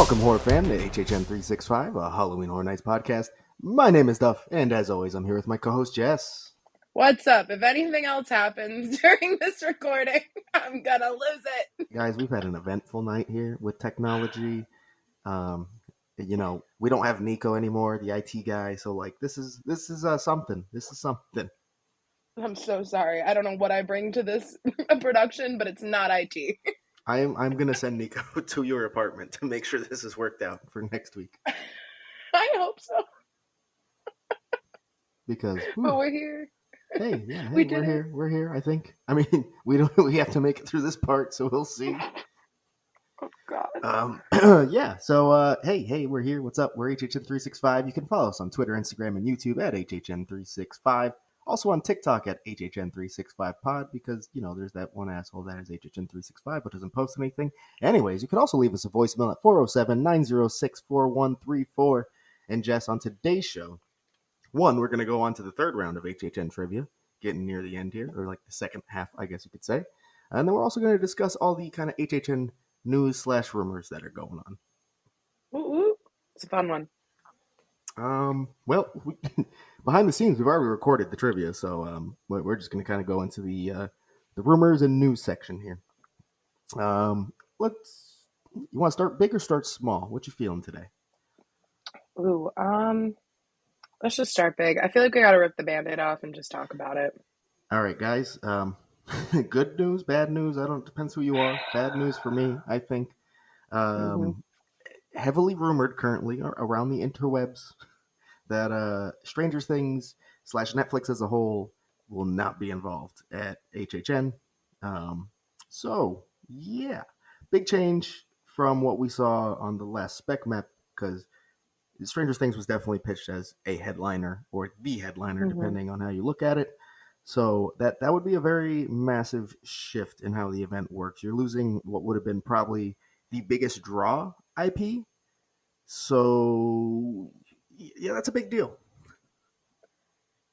Welcome, horror fan, to HHN 365, a Halloween Horror Nights podcast. My name is Duff, and as always, I'm here with my co-host Jess. What's up? If anything else happens during this recording, I'm gonna lose it. Guys, we've had an eventful night here with technology. We don't have Nico anymore, the IT guy. So, this is something. This is something. I'm so sorry. I don't know what I bring to this production, but it's not IT. I'm gonna send Nico to your apartment to make sure this is worked out for next week. I hope so. Because but we're here. Hey, we're here. We're here. I think. I mean, we have to make it through this part, so we'll see. Oh God. Yeah. So, hey, we're here. What's up? We're HHN 365. You can follow us on Twitter, Instagram, and YouTube at HHN 365. Also on TikTok at HHN 365 Pod, because there's that one asshole that is HHN 365 but doesn't post anything. Anyways, you can also leave us a voicemail at 407-906-4134. And Jess, on today's show, we're going to go on to the third round of HHN Trivia, getting near the end here, or like the second half, I guess you could say. And then we're also going to discuss all the kind of HHN news/rumors that are going on. Ooh. It's a fun one. Behind the scenes, we've already recorded the trivia, so we're just going to kind of go into the rumors and news section here. You want to start big or start small? What you feeling today? Ooh, let's just start big. I feel like we got to rip the Band-Aid off and just talk about it. All right, guys. Good news, bad news. Depends who you are. Bad news for me, I think. Heavily rumored currently around the interwebs that Stranger Things / Netflix as a whole will not be involved at HHN. So, yeah. Big change from what we saw on the last spec map, because Stranger Things was definitely pitched as a headliner or the headliner, depending on how you look at it. So that would be a very massive shift in how the event works. You're losing what would have been probably the biggest draw IP. So, yeah, that's a big deal.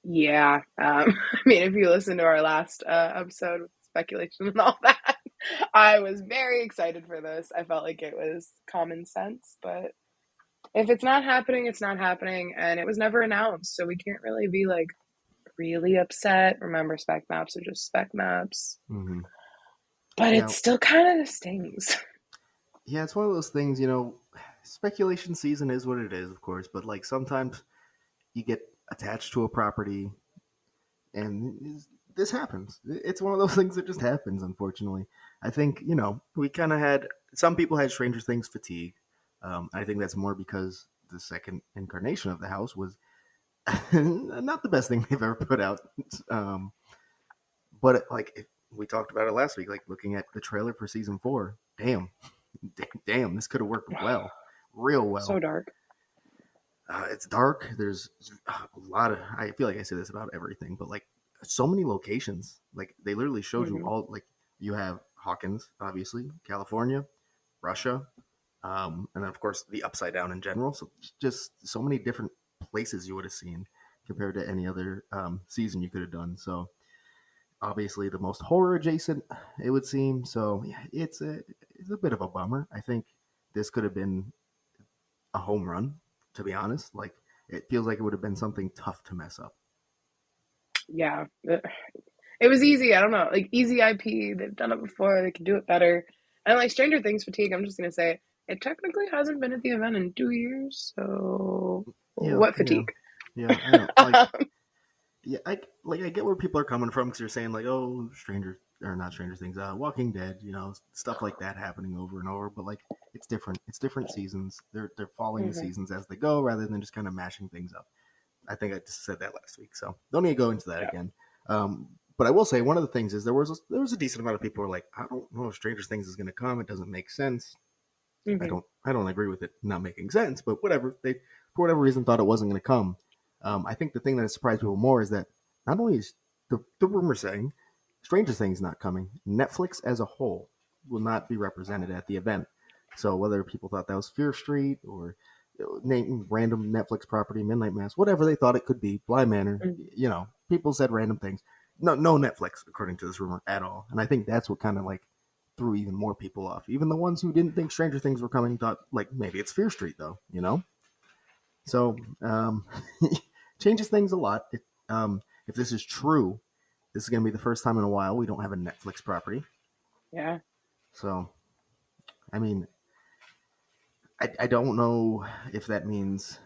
Yeah. I mean, if you listen to our last episode with speculation and all that, I was very excited for this. I felt like it was common sense, but if it's not happening, it's not happening, and it was never announced, so we can't really be like really upset. Remember, spec maps are just spec maps. But it still kind of stings. Yeah, it's one of those things, speculation season is what it is, of course, but like sometimes you get attached to a property and this happens. It's one of those things that just happens, unfortunately. I think, we kind of had, some people had Stranger Things fatigue. I think that's more because the second incarnation of the house was not the best thing they've ever put out. But we talked about it last week, like looking at the trailer for season 4. Damn, this could have worked well, real well. So dark. It's dark. There's a lot of, I feel like I say this about everything, but like so many locations. Like they literally showed you all, like you have Hawkins, obviously, California, Russia, and then of course the Upside Down in general. So just so many different places you would have seen compared to any other season you could have done. So obviously the most horror adjacent, it would seem. So yeah, it's a bit of a bummer. I think this could have been a home run, to be honest. Like it feels like it would have been something tough to mess up. Yeah, it was easy. I don't know, like easy IP. They've done it before. They can do it better. And like Stranger Things fatigue, I'm just gonna say it technically hasn't been at the event in 2 years. So what fatigue? Yeah, I know. I get where people are coming from, because you're saying like, oh, Not Stranger Things, Walking Dead, stuff like that happening over and over. But like, it's different. It's different seasons. They're following the seasons as they go, rather than just kind of mashing things up. I think I just said that last week, so don't need to go into that again. But I will say one of the things is there was a decent amount of people who were like, I don't know if Stranger Things is going to come. It doesn't make sense. I don't agree with it not making sense, but whatever. They, for whatever reason, thought it wasn't going to come. I think the thing that has surprised people more is that not only is the rumor saying Stranger Things not coming, Netflix as a whole will not be represented at the event. So whether people thought that was Fear Street or name random Netflix property, Midnight Mass, whatever they thought it could be, Bly Manor, people said random things. No Netflix, according to this rumor, at all. And I think that's what kind of like threw even more people off. Even the ones who didn't think Stranger Things were coming thought, like, maybe it's Fear Street, though, you know? So, changes things a lot. If this is true, this is going to be the first time in a while we don't have a Netflix property. Yeah. So, I mean, I don't know if that means,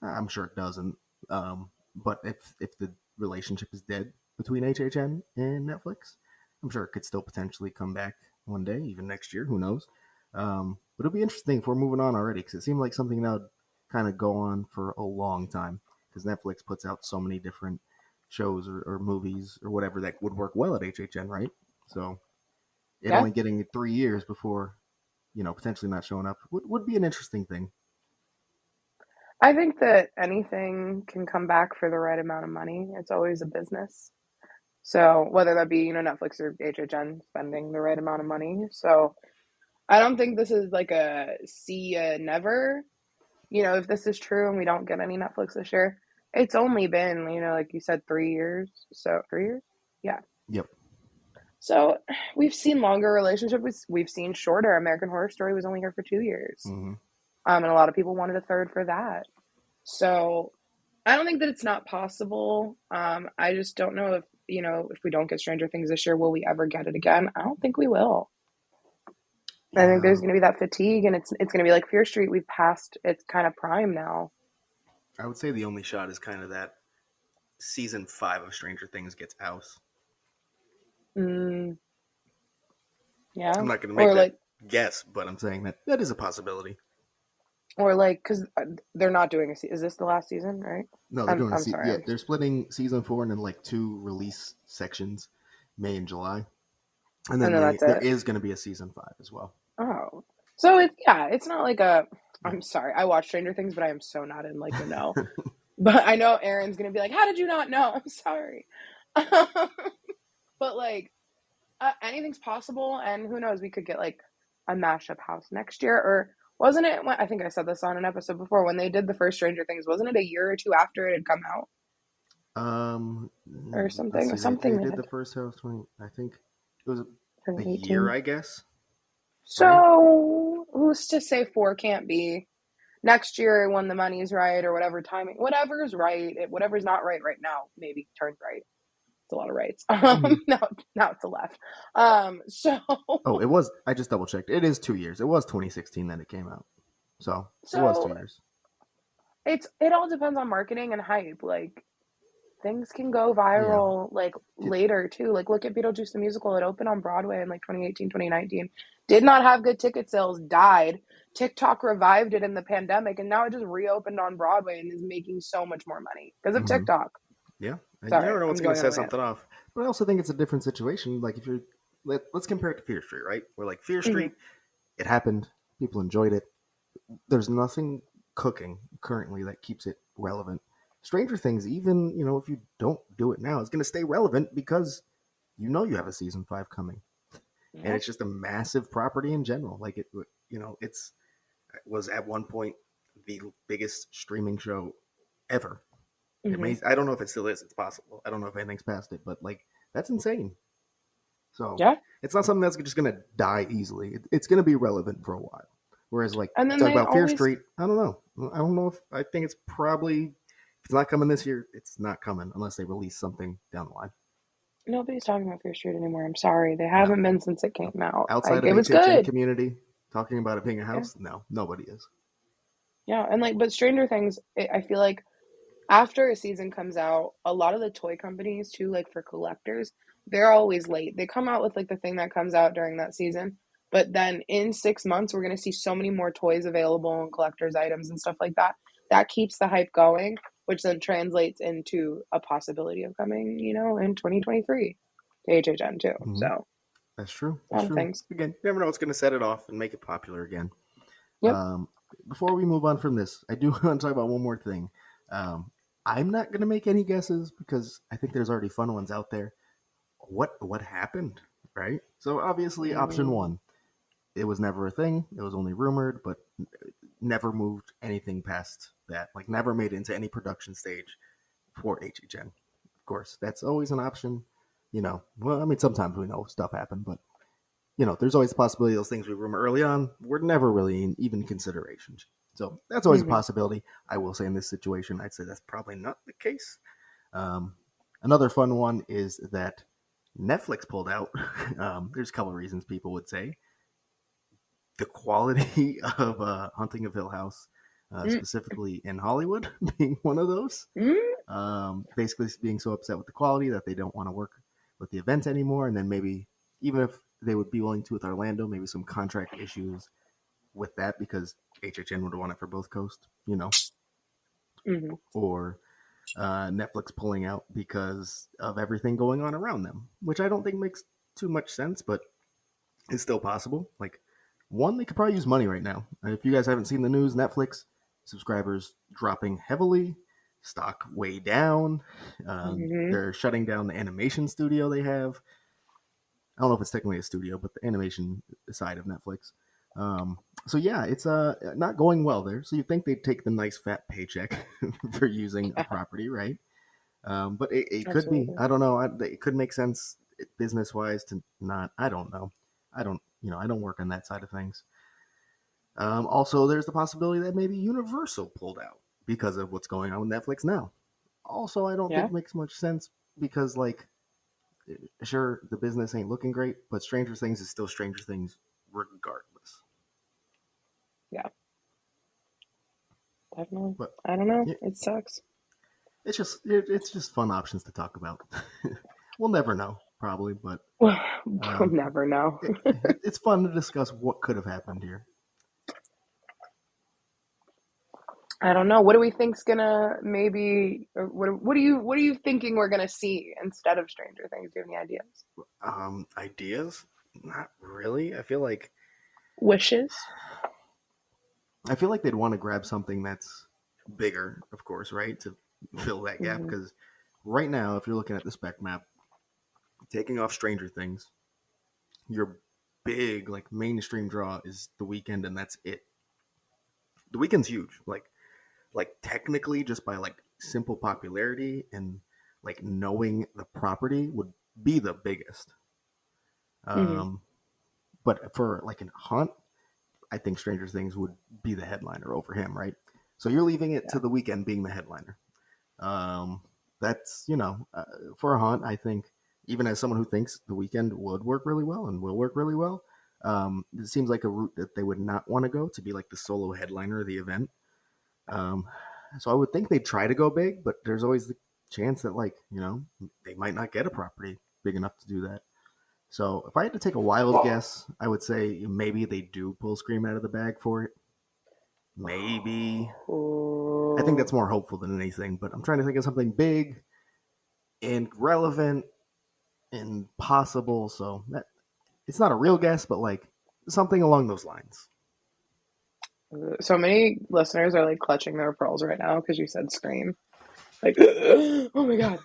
I'm sure it doesn't, but if the relationship is dead between HHN and Netflix, I'm sure it could still potentially come back one day, even next year. Who knows? But it'll be interesting if we're moving on already, because it seemed like something that would kind of go on for a long time, because Netflix puts out so many different shows or movies or whatever that would work well at HHN, right? So it Yeah. only getting 3 years before, potentially not showing up would be an interesting thing. I think that anything can come back for the right amount of money. It's always a business. So whether that be, Netflix or HHN spending the right amount of money. So I don't think this is like a see ya never. If this is true and we don't get any Netflix this year, it's only been, like you said, 3 years. So 3 years? Yeah. Yep. So we've seen longer relationships. We've seen shorter. American Horror Story was only here for 2 years. Mm-hmm. And a lot of people wanted a third for that. So I don't think that it's not possible. I just don't know if we don't get Stranger Things this year, will we ever get it again? I don't think we will. I think there's Yeah, going to be that fatigue, and it's going to be like Fear Street. We've passed its kind of prime now. I would say the only shot is kind of that season 5 of Stranger Things gets House. Mm, yeah, I'm not going to make or that like, guess, but I'm saying that is a possibility. because they're not doing Is this the last season, right? No, they're I'm doing I'm sorry. yeah, they're splitting season 4 into like 2 release sections, May and July, and And then then that's there it. is going to be a season 5 as well. Oh, so it's not like a. I'm sorry. I watch Stranger Things, but I am so not in like the know. But I know Aaron's gonna be like, "How did you not know?" I'm sorry. But like, anything's possible, and who knows? We could get like a mashup house next year, or wasn't it? I think I said this on an episode before when they did the first Stranger Things. Wasn't it a year or two after it had come out, Um, or let's something? see. They Something they did the did first house 20. I think it was a year, 2018. I guess. Right? So who's to say four can't be next year when the money's right or whatever timing, whatever's right, whatever's not right now, maybe turns right. It's a lot of rights. Mm-hmm. Now it's a left. So Oh, it was. I just double checked. It is 2 years. It was 2016 that it came out, so it was two so years. it all depends on marketing and hype. Like things can go Yeah. viral like It, later too. Like look at Beetlejuice the musical. It opened on Broadway in like 2018, 2019. Did not have good ticket sales, died. TikTok revived it in the pandemic, and now it just reopened on Broadway and is making so much more money because of mm-hmm. TikTok. Yeah, and you Sorry, never know what's I'm going to going on set a rant. something off. But I also think it's a different situation. Like if you're, let's compare it to Fear Street, right? Where like Fear Mm-hmm. Street, it happened, people enjoyed it. There's nothing cooking currently that keeps it relevant. Stranger Things, even if you don't do it now, is going to stay relevant because you have a season 5 coming, and Yeah. it's just a massive property in general. Like it was at one point the biggest streaming show ever. It Mm-hmm. may. I don't know if it still is. It's possible. I don't know if anything's past it, but like that's insane. So Yeah. it's not something that's just gonna die easily. It's gonna be relevant for a while. Whereas like And you then talk they about Fear always Street, I don't know. I don't know if I think it's probably if it's not coming this year, it's not coming unless they release something down the line. nobody's talking about Fear Street anymore. I'm sorry. They No, haven't been since it came out. outside Like of it was HHN good. community talking about it being a Yeah. house, no, nobody is. Yeah. And like but Stranger Things, I feel like after a season comes out, a lot of the toy companies too, like for collectors, they're always late. They come out with like the thing that comes out during that season, but then in 6 months, we're gonna see so many more toys available and collectors items and stuff like that. That keeps the hype going, which then translates into a possibility of coming, in 2023 to HHN too. Mm-hmm. So That's true. a That's lot of true. things. Again, you never know what's going to set it off and make it popular again. Yep. Um, Before we move on from this, I do want to talk about one more thing. Um, I'm not going to make any guesses because I think there's already fun ones out there. What happened, right? So obviously, option Mm, one, it was never a thing. It was only rumored, but never moved anything past that. Like never made it into any production stage for HHN. Of course, that's always an option. Well, I mean, sometimes we know stuff happened, but there's always the possibility those things we rumor early on were never really in even consideration. So that's always a Hmm. possibility. I will say in this situation, I'd say that's probably not the case. Um, Another fun one is that Netflix pulled out. There's a couple of reasons people would say the quality of Hunting of Hill House, Mm, specifically in Hollywood, being one of those. mm, Basically, being so upset with the quality that they don't want to work with the event anymore, and then maybe even if they would be willing to with Orlando, maybe some contract issues with that because HHN would want it for both coasts, mm-hmm. or Netflix pulling out because of everything going on around them, which I don't think makes too much sense, but it's still possible. Like, one, they could probably use money right now. If you guys haven't seen the news, Netflix subscribers dropping heavily, stock way down. Mm-hmm. They're shutting down the animation studio they have. I don't know if it's technically a studio, but the animation side of Netflix. So yeah, it's not going well there. So you think they'd take the nice fat paycheck for using a Yeah, property, right? But it could be. absolutely. I don't know. It could make sense business wise to not. I don't know. I don't work on that side of things. Also, there's the possibility that maybe Universal pulled out because of what's going on with Netflix now. Also, I don't Yeah, think makes much sense because, like, sure, the business ain't looking great, but Stranger Things is still Stranger Things regardless. yeah, definitely. But I don't know. yeah, It sucks. it's just fun options to talk about. We'll never know, probably, but We'll um, never know. it's fun to discuss what could have happened here. I don't know. What do we think's gonna maybe? Or what are you thinking we're gonna see instead of Stranger Things? Do you have any ideas? Ideas? Not really. Wishes. I feel like they'd want to grab something that's bigger, of course, right, to fill that gap. Hmm. Because right now, if you're looking at the spec map, taking off Stranger Things, your big like mainstream draw is the weekend, and that's it. The weekend's huge. Like technically, just by like simple popularity and like knowing the property would be the biggest. Hmm. Um, but for like an hunt, I think Stranger Things would be the headliner over him, right? So you're leaving it to Yeah. the weekend being the headliner. Um, that's for a hunt. I think even as someone who thinks the weekend would work really well and will work really well, it seems like a route that they would not want to go to be like the solo headliner of the event. Um, so I would think they'd try to go big, but there's always the chance that they might not get a property big enough to do that. So if I had to take a wild guess, I would say maybe they do pull Scream out of the bag for it. Maybe. I think that's Oh, more hopeful than anything, but I'm trying to think of something big and relevant and possible. So that it's not a real guess, but like something along those lines. so many listeners are like clutching their pearls right now because you said Scream. Like, oh my god.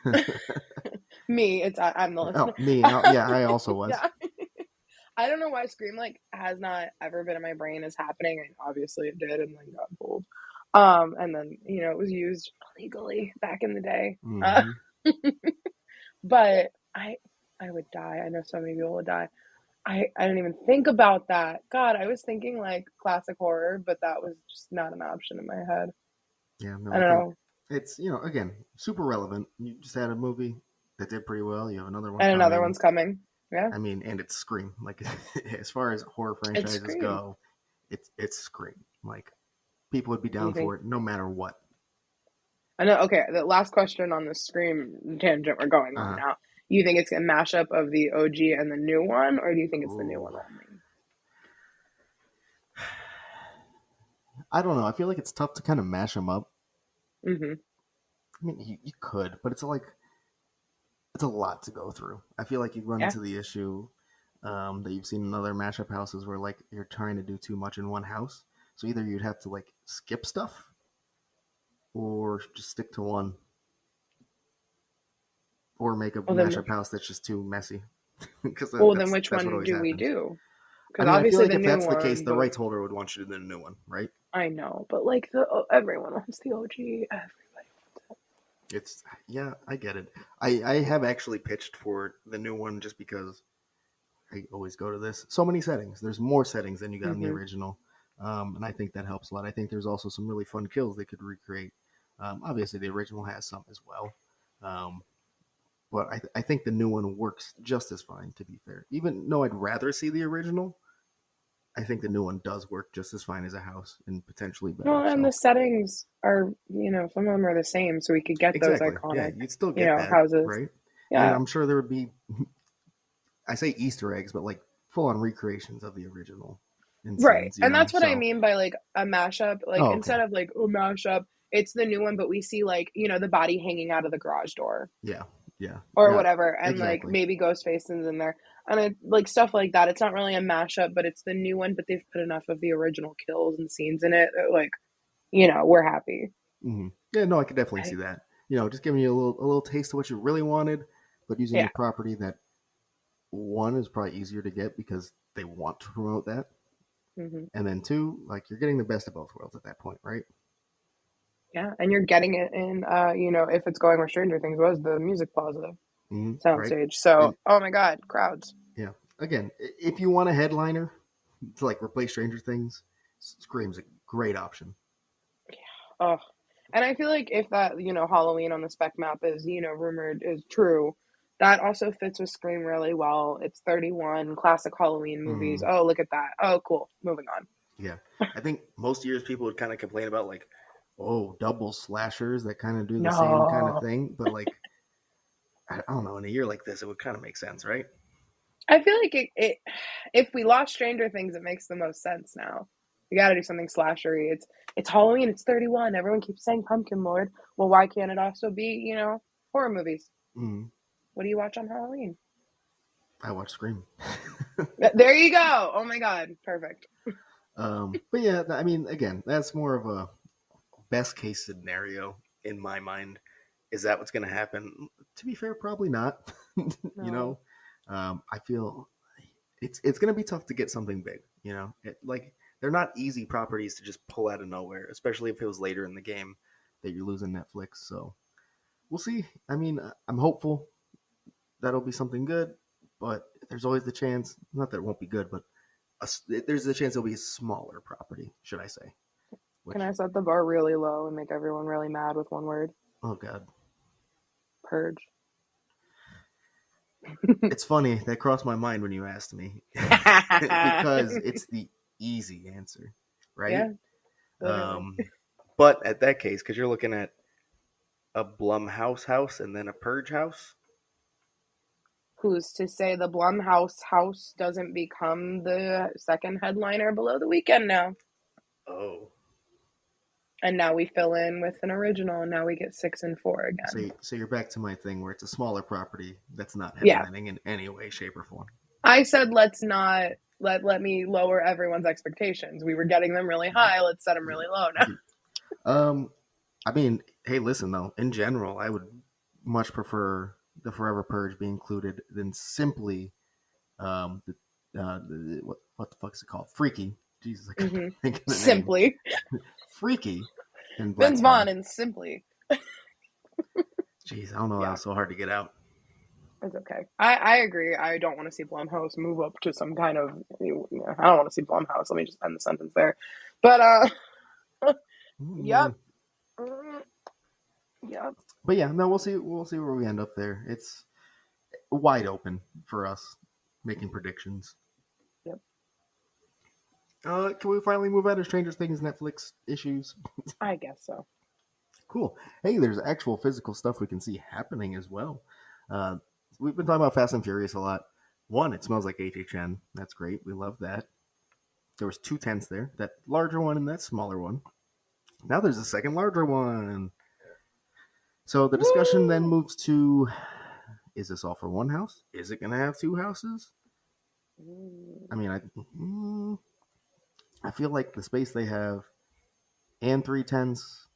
Me, I'm the Oh, listener. me. Yeah, I also was. Yeah. I don't know why Scream like has not ever been in my brain as happening. I mean, obviously it did and then got pulled. And then it was used illegally back in the day. Hmm. But I would die. I know so many people would die. I didn't even think about that. God, I was thinking like classic horror, but that was just not an option in my head. Yeah, no, I I don't think know. it's again super relevant. You just had a movie that did pretty well. You have another one And another coming. one's coming. Yeah, I mean, and it's Scream. Like as far as horror it's franchises Scream. go, it's Scream. Like people would be Do you down for think? it no matter what. I know. Okay, the last question on the Scream tangent we're going on Uh now. You think it's a mashup of the OG and the new one, or do you think it's the new Ooh, one only? I don't know. I feel like it's tough to kind of mash them up. Mm-hmm. I mean, you could, but it's a lot to go through. I feel like you run Yeah. into the issue that you've seen in other mashup houses where like you're trying to do too much in one house. So either you'd have to like skip stuff or just stick to one, or make a Well then, mashup house that's just too messy. Because well then, that's which that's what one always do we happens. do? I Because mean, I feel obviously like the if new that's the case, one, the but rights holder would want you to do the new one, right? I know, but like everyone wants the OG. Everybody. Yeah, I get it. I have actually pitched for the new one just because I always go to this. So many settings. There's more settings than you got in the Mm-hmm. original, and I think that helps a lot. I think there's also some really fun kills they could recreate. Obviously, the original has some as well, um, but I think the new one works just as fine. To be fair, even though I'd rather see the original, I think the new one does work just as fine as a house and potentially better. Well, and the So settings are, some of them are the same, so we could get those exactly, yeah, iconic, you'd still get that, houses. right? And Yeah. I'm sure there would be, I say Easter eggs, but like full on recreations of the original in Right. scenes, And that's what I So mean by like a mashup. Like oh, okay, instead of like a mashup, it's the new one, but we see like, the body hanging out of the garage door yeah, yeah, or yeah, whatever. And like exactly. maybe Ghostface is in there. And it, like stuff like that. It's not really a mashup, but it's the new one, but they've put enough of the original kills and scenes in it that like, we're happy. Yeah, no, I could definitely see I, that. Just giving you a little taste of what you really wanted, but using yeah. a property that one is probably easier to get because they want to promote that, Hmm. and then two, like you're getting the best of both worlds at that point, right? Yeah. And you're getting it in, if it's going where Stranger Things was, the music positive Right. soundstage. So, And oh my God, crowds. yeah, again, if you want a headliner to like replace Stranger Things, Scream's a great option. Oh, and I feel like if that, Halloween on the spec map is, rumored is true, that also fits with Scream really well. It's 31 classic Halloween movies. Mm, Oh, look at that. Oh, cool. Moving on. yeah, I think most years people would kind of complain about like, oh, double slashers that kind of do the same kind of No. thing, but like I don't know, in a year like this, it would kind of make sense, right? I feel like it if we lost Stranger Things, it makes the most sense now. We got to do something slashery. It's Halloween. It's 31. Everyone keeps saying Pumpkin Lord. Well, why can't it also be, horror movies? Mm, What do you watch on Halloween? I watch Scream. There you go. Oh my God. Perfect. But yeah, I mean, again, that's more of a best case scenario in my mind. Is that what's going to happen? To be fair, probably not. you No. know, I feel it's going to be tough to get something big. Like they're not easy properties to just pull out of nowhere, especially if it was later in the game that you're losing Netflix. So we'll see. I mean, I'm hopeful that'll be something good, but there's always the chance. Not that it won't be good, but there's a chance it'll be a smaller property, should I say? Can Which, I set the bar really low and make everyone really mad with one word? oh god, Purge. it's funny that crossed my mind when you asked me because it's the easy answer, right? Yeah, literally. Um, but at that case, because you're looking at a Blumhouse house and then a Purge house. Who's to say the Blumhouse house doesn't become the second headliner below the weekend now? Oh, And now we fill in with an original, and now we get 6 and 4 again. so you're back to my thing where it's a smaller property that's not Yeah, headlining in any way, shape, or form. I said let's not let me lower everyone's expectations. We were getting them really high. Let's set them Yeah. really low now. Um, I mean, hey, listen though. In general, I would much prefer the Forever Purge be included than simply what the fuck is it called? Freaky. Jesus, I couldn't Hmm. think of the name. Simply Freaky in Black Vince Phone. Vaughn and Simply. Jeez, I don't know. That Yeah, was so hard to get out. it's okay. I agree. I don't want to see Blumhouse move up to some kind of. I don't want to see Blumhouse. Let me just end the sentence there. But Mm, yep, yep, but yeah, no, we'll see. We'll see where we end up there. It's wide open for us making predictions. yep. Can we finally move out of Stranger Things Netflix issues? I guess so. Cool. Hey, there's actual physical stuff we can see happening as well. Uh, we've been talking about Fast and Furious a lot. One, it smells like HHN. That's great. We love that. There was two tents there, that larger one and that smaller one. Now there's a second larger one. So the discussion then Woo! moves to: is this all for one house? Is it going to have two houses? I mean, I feel like the space they have and three tents,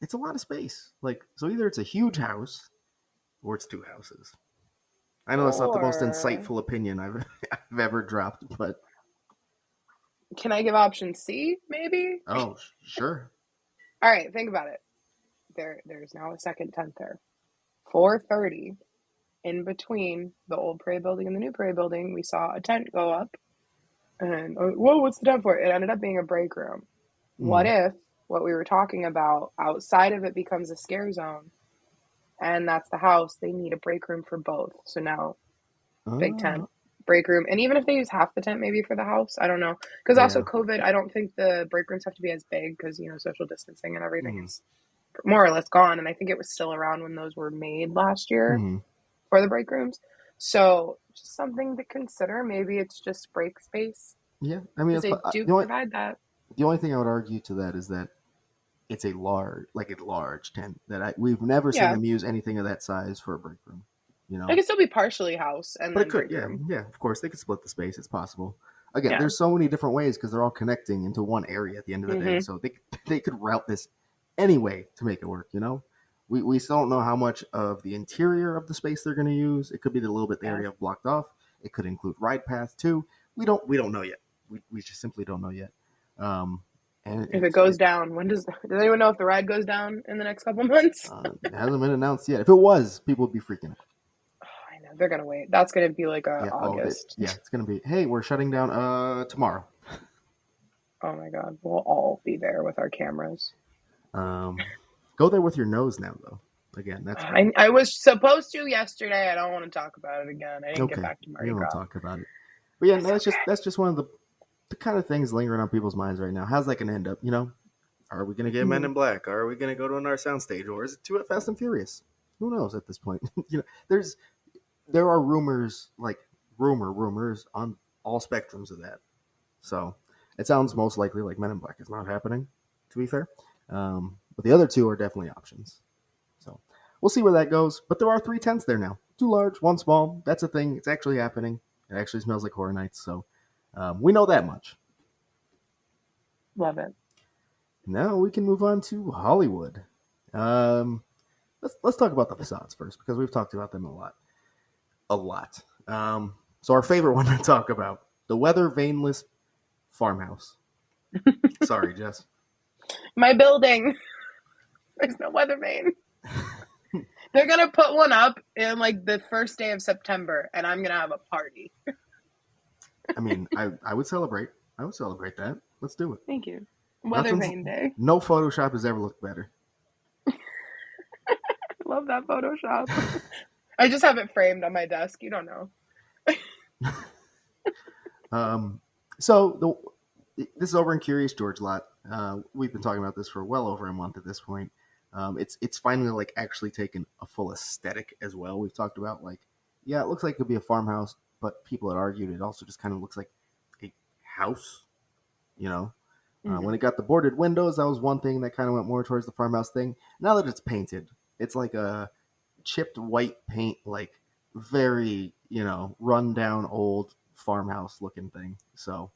it's a lot of space. Like, so either it's a huge house or it's two houses. I know that's not the most Or insightful opinion I've ever dropped, but can I give option C? Maybe. oh, sure. All right. Think about it. There's now a second tent there. 4:30. in between the old parade building and the new parade building, we saw a tent go up. And whoa, what's the tent for? It ended up being a break room. What Mm. if what we were talking about outside of it becomes a scare zone, and that's the house? They need a break room for both. So now big Ah, tent, break room, and even if they use half the tent maybe for the house, I don't know. Because also yeah. COVID, I don't think the break rooms have to be as big because social distancing and everything Mm. is more or less gone. And I think it was still around when those were made last year Mm. for the break rooms. So just something to consider. Maybe it's just break space Yeah, I mean, because it's, they do provide that. the only thing I would argue to that is that it's a large tent that we've never seen Yeah, them use anything of that size for a break room. You it know, could still be partially house and but it then could, break yeah, room. yeah. Of course, they could split the space. It's possible. Again, Yeah. there's so many different ways because they're all connecting into one area at the end of the day. Hmm. So they could route this any way to make it work. You know, we still don't know how much of the interior of the space they're going to use. It could be the little bit the Yeah. area blocked off. It could include ride path too. We don't know yet. We just simply don't know yet. Um, and If it goes down, when does anyone know if the ride goes down in the next couple months? it hasn't been announced yet. If it was, people would be freaking out. I know they're gonna wait. That's gonna be like a Yeah. Oh, August. yeah. It's gonna be. Hey, we're shutting down tomorrow. Oh my god, we'll all be there with our cameras. Um, go there with your nose now, though. Again, that's bad. I was supposed to yesterday. I don't want to talk about it again. I didn't get Okay, back to you Mardi don't Gras. talk about it. But yeah, It's okay. that's just one of the kind of things lingering on people's minds right now. How's that gonna end up? You know, are we gonna get Men Hmm. in Black? Are we gonna go to another soundstage, or is it too Fast and Furious? Who knows at this point? You know, there are rumors like rumors on all spectrums of that. So it sounds most likely like Men in Black is not happening. To be fair, but the other two are definitely options. So we'll see where that goes. But there are three tents there now. Two large, one small. That's a thing. It's actually happening. It actually smells like Horror Nights. So we know that much. Love it. Now we can move on to Hollywood. Um, let's talk about the facades first because we've talked about them a lot, a lot. So our favorite one to talk about, the weather vaneless farmhouse. Sorry, Jess. My building. There's no weather vane. They're gonna put one up in like the first day of September, and I'm gonna have a party. I mean, I would celebrate. I would celebrate that. Let's do it. Thank you. Weather Nothing's vane day. no Photoshop has ever looked better. Love that Photoshop. I just have it framed on my desk. You don't know. Um, so this is over in Curious George lot. We've been talking about this for well over a month at this point. It's finally like actually taken a full aesthetic as well. We've talked about like, yeah, it looks like it could be a farmhouse, but people had argued it also just kind of looks like a house. You know, when Hmm. it got the boarded windows, that was one thing that kind of went more towards the farmhouse thing. Now that it's painted, it's like a chipped white paint, like very run down old farmhouse looking thing. So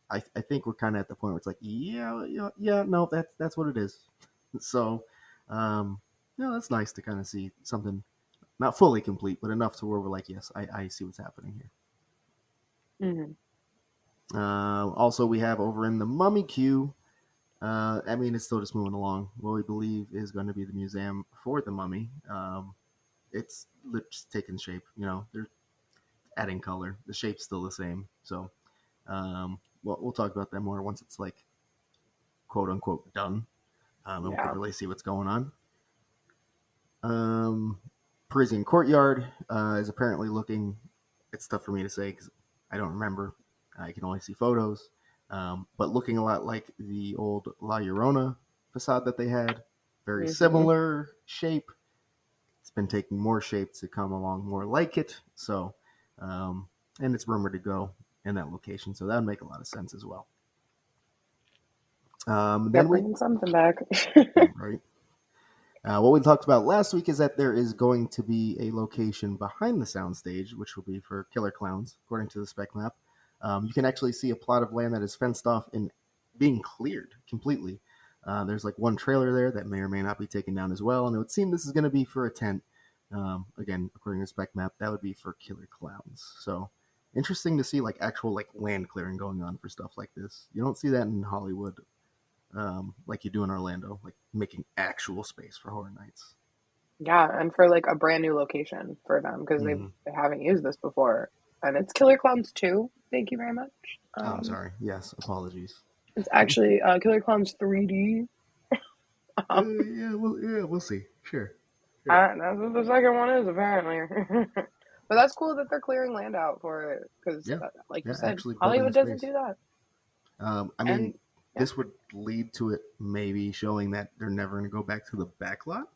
I think we're kind of at the point where it's like, yeah, no, that's what it is. So, that's nice to kind of see something not fully complete, but enough to where we're like, yes, I see what's happening here. Hmm. Also, we have over in the Mummy queue. I mean, it's still just moving along. What we believe is going to be the museum for the mummy. It's just taking shape. They're adding color. The shape's still the same. So, we'll talk about that more once it's like quote unquote done, and we can Yeah. really see what's going on. Um, Parisian Courtyard is apparently looking. It's tough for me to say because I don't remember. I can only see photos, but looking a lot like the old La Llorona facade that they had. Very Hmm. similar shape. It's been taking more shape to come along more like it. So, and it's rumored to go in that location, so that would make a lot of sense as well. They're Then we bringing something back. right. What we talked about last week is that there is going to be a location behind the soundstage, which will be for Killer Clowns, according to the spec map. You can actually see a plot of land that is fenced off and being cleared completely. There's like one trailer there that may or may not be taken down as well, and it would seem this is going to be for a tent. Again, according to the spec map, that would be for Killer Clowns. So interesting to see like actual like land clearing going on for stuff like this. You don't see that in Hollywood like you do in Orlando, like making actual space for Horror Nights. Yeah, and for like a brand new location for them because Mm-hmm. they haven't used this before, and it's Killer Clowns 2. Thank you very much. Oh, I'm sorry. Yes, apologies. It's actually Killer Clowns 3D. We'll see. Sure, sure. That's what the second one is apparently. But that's cool that they're clearing land out for it because, Yeah, like you yeah. said, Actually, building a Hollywood doesn't space. do that. I mean, And yeah, this would lead to it maybe showing that they're never going to go back to the back lot.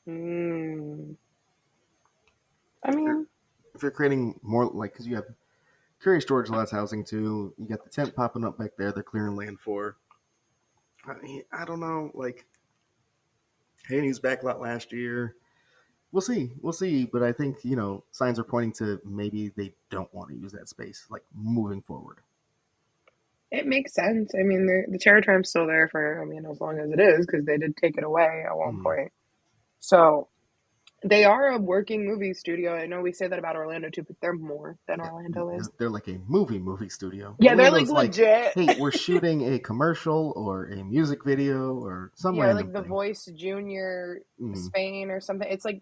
mm, I If you're mean, if you're creating more like because you have Curious George lots housing too. You got the tent popping up back there. They're clearing land for. I don't know. Like Haney's back lot last year. We'll see. We'll see. But I think signs are pointing to maybe they don't want to use that space like moving forward. it makes sense. I mean, the Terror still there for, I mean, as long as it is because they did take it away at one Mm. point. So they are a working movie studio. I know we say that about Orlando too, but they're more than Yeah, Orlando is. they're like a movie studio. Yeah, they're like Orlando's like, legit. hey, we're shooting a commercial or a music video or some Yeah, random like The thing. Voice Junior Mm. Spain or something. It's like,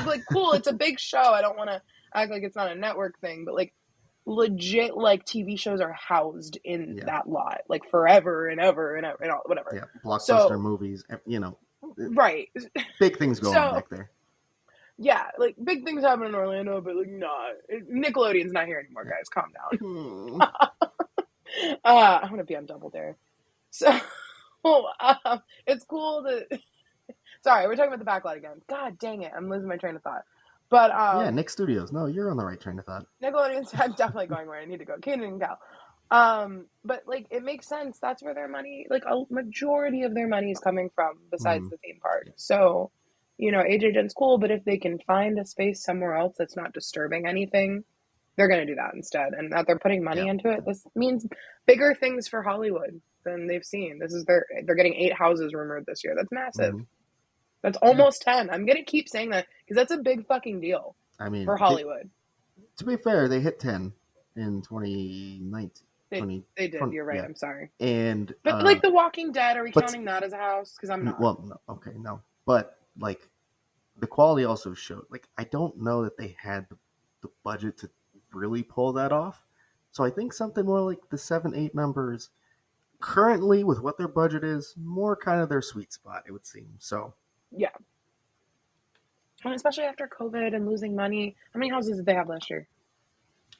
like cool. It's a big show. I don't want to act like it's not a network thing, but like legit, like TV shows are housed in Yeah, that lot, like forever and ever and ever and all, whatever. yeah, blockbuster So, movies. right. Big things go on So back there. yeah, like big things happen in Orlando, but like not Nickelodeon's not here anymore, Yeah. guys. Calm down. Hmm. I'm gonna be on Double Dare. So it's cool that. Sorry, we're talking about the backlot again. God dang it, I'm losing my train of thought. But Yeah, Nick Studios. No, you're on the right train of thought. Nickelodeon's I'm definitely going where I need to go. Kanan and Cal. But like it makes sense. That's where their money, like a majority of their money is coming from, besides Mm. the theme park. So, HHN's cool, but if they can find a space somewhere else that's not disturbing anything, they're gonna do that instead. And that they're putting money Yeah. into it. This means bigger things for Hollywood than they've seen. They're getting 8 houses rumored this year. That's massive. Mm-hmm. That's Yeah. almost 10. I'm gonna keep saying that because that's a big fucking deal I mean, for Hollywood. to be fair, they hit 10 in 2019. They 20, they did. 20 You're right. yeah. I'm sorry. And, But like The Walking Dead, are we but, counting that as a house? Because I'm not. well, no, okay, no. But, like, the quality also showed, like, I don't know that they had the budget to really pull that off. So I think something more like the 7, 8 numbers currently with what their budget is, more kind of their sweet spot, it would seem. So, Yeah. And especially after COVID and losing money. How many houses did they have last year?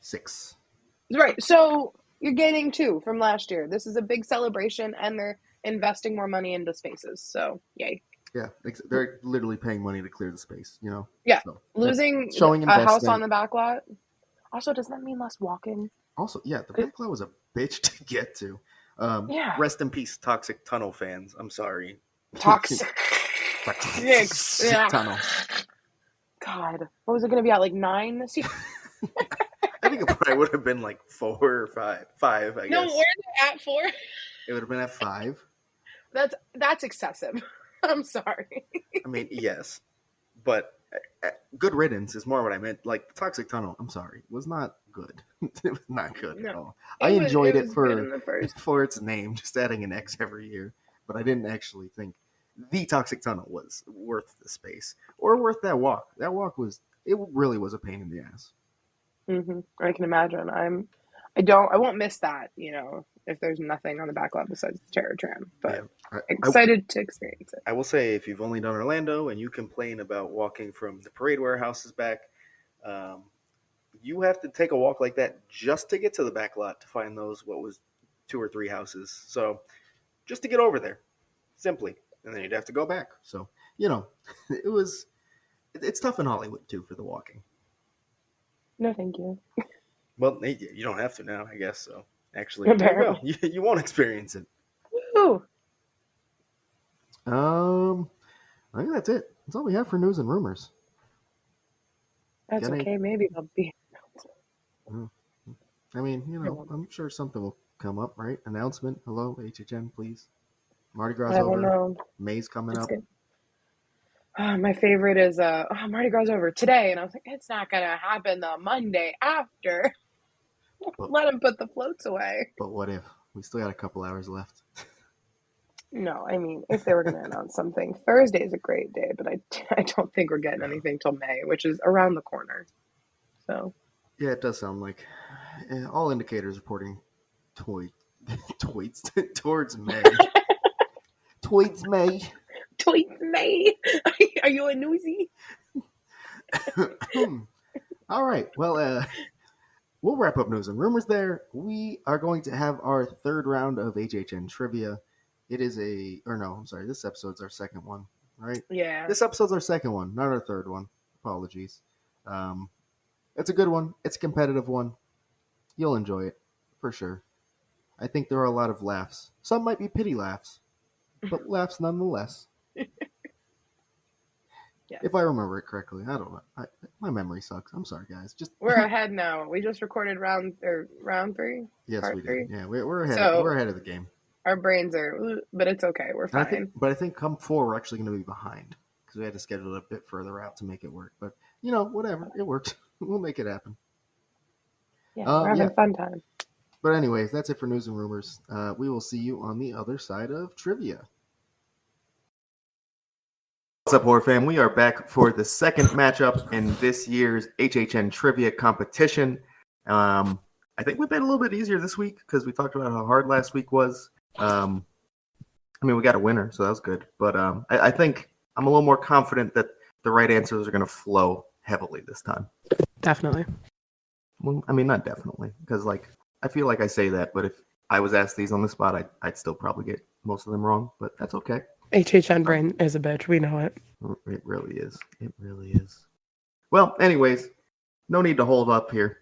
6. Right. So you're gaining 2 from last year. This is a big celebration, and they're investing more money into spaces. So yay. Yeah, they're literally paying money to clear the space. Yeah. So that's Losing showing a house on investment. the back lot. Also, doesn't that mean less walking? Also, yeah, the backlot was a bitch to get to. Yeah. Rest in peace, Toxic Tunnel fans. I'm sorry. Toxic. Toxic Yeah. Tunnel. God. What was it going to be at? Like 9 this year? I think it probably would have been like 4 or 5. 5, I No, guess. where's it at 4? It would have been at 5. That's excessive. I'm sorry. I mean, yes, but good riddance is more what I meant. Like the Toxic Tunnel, I'm sorry, was not good. It was not good at No. all. I enjoyed it was good in for the first. for its name, just adding an X every year, but I didn't actually think the Toxic Tunnel was worth the space or worth that walk. That walk it really was a pain in the ass. I can imagine. I won't miss that, if there's nothing on the backlot besides the Terror Tram, Yeah, but I excited to experience it. I will say if you've only done Orlando and you complain about walking from the parade warehouses back, um, you have to take a walk like that just to get to the back lot to find those what was 2 or 3 houses. So just to get over there, simply, and then you'd have to go back. So it was it's tough in Hollywood too for the walking. No, thank you. Well, you don't have to now, I guess. So actually, there you go. Apparently. You won't experience it. Woo! I think that's it. That's all we have for news and rumors. That's Got any- okay. Maybe they'll be. I mean, I'm sure something will come up, right? Announcement. Hello, HHN, please. Mardi Gras I don't over. know. May's coming It's up. good. My favorite is Mardi Gras over today, and I was like, it's not gonna happen the Monday after. But, Let him put the floats away. but what if? We still got a couple hours left. No, I mean, if they were going to announce something, Thursday is a great day, but I don't think we're getting anything till May, which is around the corner. So Yeah, it does sound like all indicators reporting toy towards May. Towards May. Tweets May. Are you a newsie? All right. Well, we'll wrap up news and rumors there. We are going to have our third round of HHN Trivia. It is I'm sorry, this episode's our second one, right? Yeah. This episode's our second one, not our third one. Apologies. It's a good one. It's a competitive one. You'll enjoy it, for sure. I think there are a lot of laughs. Some might be pity laughs, but laughs nonetheless. Yeah. If I remember it correctly. I don't know. My memory sucks. I'm sorry, guys. We're ahead now. We just recorded round 3. Yes, part we did. 3. Yeah, we're ahead. So we're ahead of the game. our brains are, but it's okay. We're fine. I think come 4 we're actually going to be behind because we had to schedule it a bit further out to make it work. But whatever, it works. We'll make it happen. Yeah, we're having fun time. But anyways, that's it for news and rumors. We will see you on the other side of trivia. What's up, horror fam? We are back for the second matchup in this year's HHN Trivia competition. I think we've been a little bit easier this week because we talked about how hard last week was. We got a winner, so that was good. But I think I'm a little more confident that the right answers are going to flow heavily this time. Definitely. Well, not definitely, because I feel like I say that, but if I was asked these on the spot, I'd still probably get most of them wrong. But that's okay. HHN brain is a bitch. We know it. It really is. It really is. Well, anyways, no need to hold up here.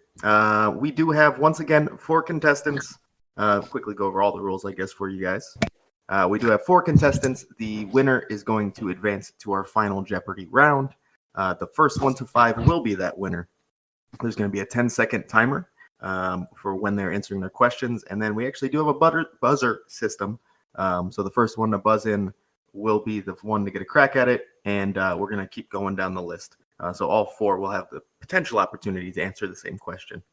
We do have, once again, 4 contestants. Quickly go over all the rules, I guess, for you guys. We do have 4 contestants. The winner is going to advance to our final Jeopardy round. The first 1 to 5 will be that winner. There's going to be a 10-second timer for when they're answering their questions. And then we actually do have a buzzer system. So the first one to buzz in will be the one to get a crack at it. And we're going to keep going down the list. So all 4 will have the potential opportunity to answer the same question.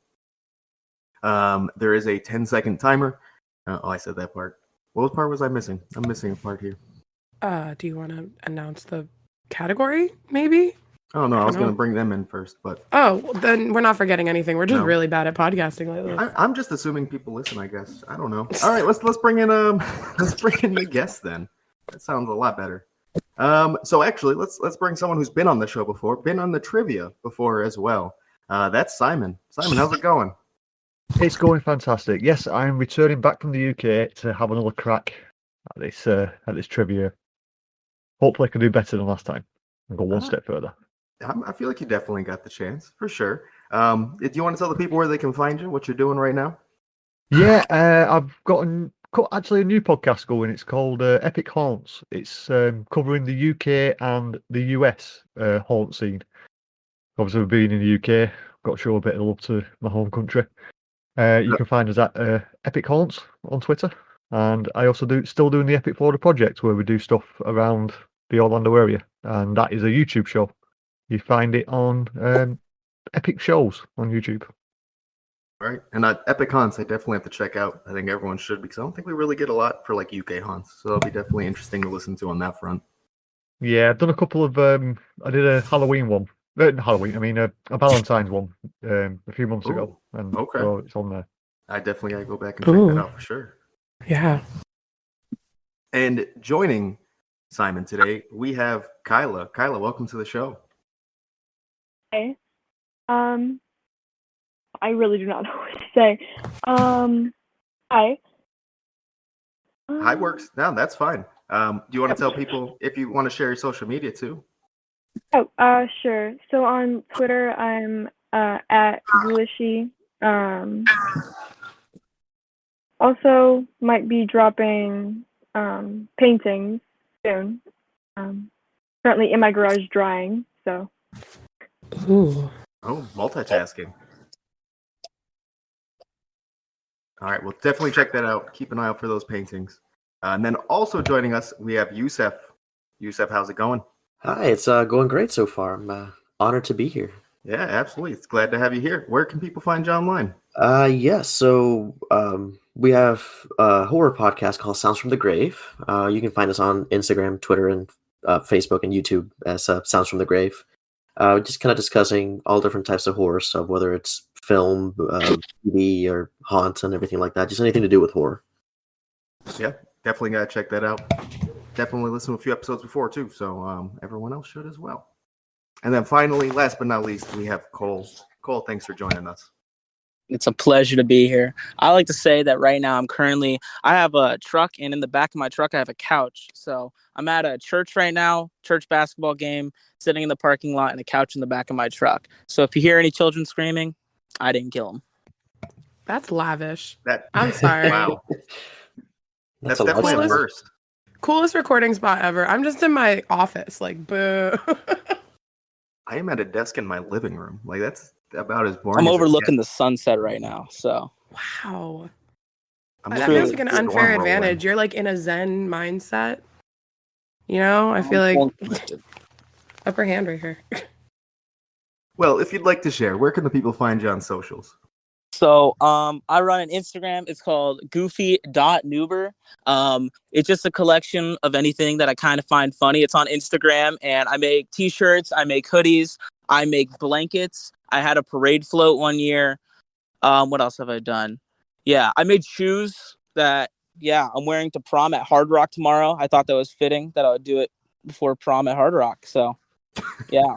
There is a 10-second timer. I said that part. What part was I missing? I'm missing a part here. Do you want to announce the category, maybe? Oh, no, I was going to bring them in first, but... Oh, well, then we're not forgetting anything. We're just really bad at podcasting lately. I'm just assuming people listen, I guess. I don't know. All right, let's bring in the guest then. That sounds a lot better. So actually, let's bring someone who's been on the show before, been on the trivia before as well. That's Simon. Simon, how's it going? It's going fantastic. Yes, I'm returning back from the UK to have another crack at this trivia. Hopefully, I can do better than last time and go one step further. I feel like you definitely got the chance, for sure. Do you want to tell the people where they can find you, what you're doing right now? Yeah, I've got actually a new podcast going. It's called Epic Haunts. It's covering the UK and the US haunt scene. Obviously, we've been in the UK. Got to show a bit of love to my home country. You can find us at Epic Haunts on Twitter. And I also still doing the Epic Florida Project, where we do stuff around the Orlando area. And that is a YouTube show. You find it on Epic Shows on YouTube. Right. And Epic Haunts, I definitely have to check out. I think everyone should, because I don't think we really get a lot for UK haunts. So it'll be definitely interesting to listen to on that front. Yeah, I've done a couple of... I did a Halloween one. A Valentine's one a few months ago. And okay. So it's on there. I definitely got to go back and check that out for sure. Yeah. And joining Simon today, we have Kyla. Kyla, welcome to the show. Hey. I really do not know what to say. Hi. Hi works. No, that's fine. Do you want to tell people if you want to share your social media too? Oh, sure. So on Twitter, I'm at Glishy. Also, might be dropping paintings soon. Currently in my garage drying, so. Ooh. Oh, multitasking. All right, well, definitely check that out. Keep an eye out for those paintings. And then also joining us, we have Yusef. Yusef, how's it going? Hi, it's going great so far. I'm honored to be here. Yeah, absolutely. It's glad to have you here. Where can people find you online? We have a horror podcast called Sounds from the Grave. You can find us on Instagram, Twitter, and Facebook and YouTube as Sounds from the Grave. Just kind of discussing all different types of horror stuff, whether it's film, TV, or haunts and everything like that. Just anything to do with horror. Yeah, definitely got to check that out. Definitely listen to a few episodes before, too, so everyone else should as well. And then finally, last but not least, we have Cole. Cole, thanks for joining us. It's a pleasure to be here. I like to say that right now I have a truck, and in the back of my truck I have a couch. So I'm at a church right now, church basketball game, sitting in the parking lot and a couch in the back of my truck. So if you hear any children screaming, I didn't kill them. That's lavish. That I'm sorry. Wow. That's a lot definitely a of first. Coolest recording spot ever. I'm just in my office, like, boo. I am at a desk in my living room. Like, that's about as boring I'm as it overlooking gets. the sunset right now. So Wow. I'm That looking feels at like an the storm unfair rolling. advantage. You're like in a Zen mindset. You know, I feel like upper hand right here. Well, if you'd like to share, where can the people find you on socials? So I run an Instagram. It's called goofy.nuber. It's just a collection of anything that I kind of find funny. It's on Instagram, and I make t-shirts, I make hoodies, I make blankets. I had a parade float one year. What else have I done? Yeah, I made shoes that I'm wearing to prom at Hard Rock tomorrow. I thought that was fitting that I would do it before prom at Hard Rock. So yeah.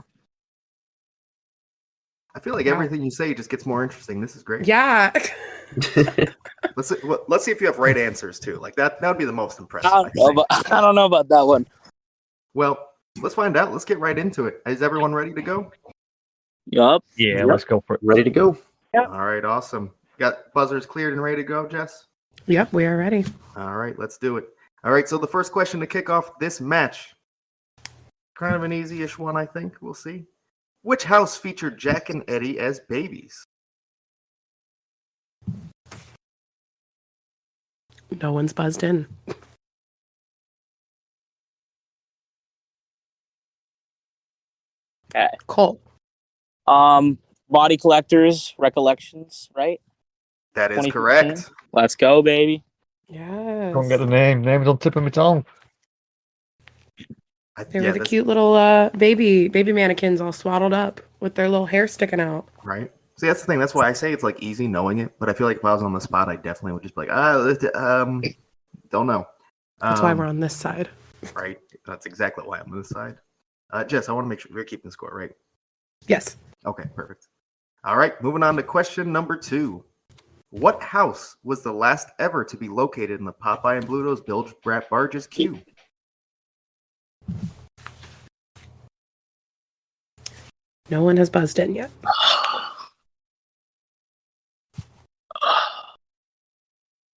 I feel like everything you say just gets more interesting. This is great. Yeah. Let's see if you have right answers too. Like that would be the most impressive. I don't know about that one. Well, let's find out. Let's get right into it. Is everyone ready to go? Yup. Yeah, let's go for it. Ready to go. Yep. All right, awesome. Got buzzers cleared and ready to go, Jess? Yep, we are ready. All right, let's do it. All right, so the first question to kick off this match, kind of an easy-ish one, I think. We'll see. Which house featured Jack and Eddie as babies? No one's buzzed in. Okay. Cole. Body Collectors Recollections, right? That is 2015. correct. Let's go, baby. Yes. Can't get the name. Name's on tip of my tongue. They were the cute little baby mannequins all swaddled up with their little hair sticking out. Right. See, that's the thing. That's why I say it's like easy knowing it. But I feel like if I was on the spot, I definitely would just be like, don't know. That's why we're on this side. Right. That's exactly why I'm on this side. Jess, I want to make sure we're keeping the score, right? Yes. Okay, perfect. All right, moving on to question number 2. What house was the last ever to be located in the Popeye and Bluto's Bilge Brat Barges queue? No one has buzzed in yet.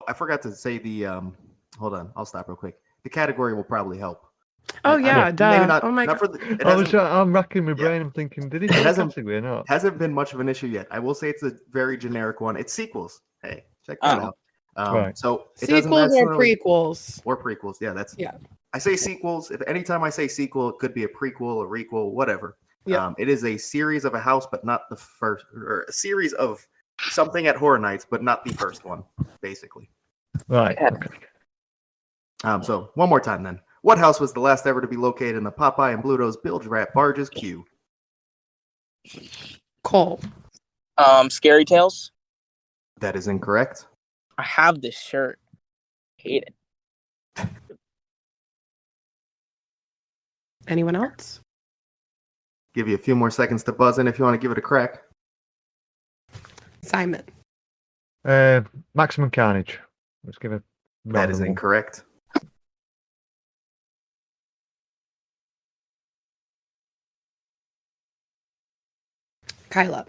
I forgot to say the hold on, I'll stop real quick. The category will probably help. Oh yeah, duh. Maybe not, oh my not god. for the, I'm racking my brain. I'm thinking, did he say hasn't- category or not? hasn't been much of an issue yet. I will say it's a very generic one. It's sequels. Hey, check that out. Right. So it doesn't Sequels or necessarily- prequels? Or prequels, yeah. That's Yeah. I say sequels. If anytime I say sequel, it could be a prequel, a requel, whatever. Yeah. It is a series of a house, but not the first, or a series of something at Horror Nights, but not the first one, basically. Right. Okay. So one more time then. What house was the last ever to be located in the Popeye and Bluto's Bilge Rat Barges queue? Cole. Scary Tales. That is incorrect. I have this shirt. Hate it. Anyone else? Give you a few more seconds to buzz in if you want to give it a crack. Simon. Maximum Carnage. Let's give it. That is incorrect. Kyla.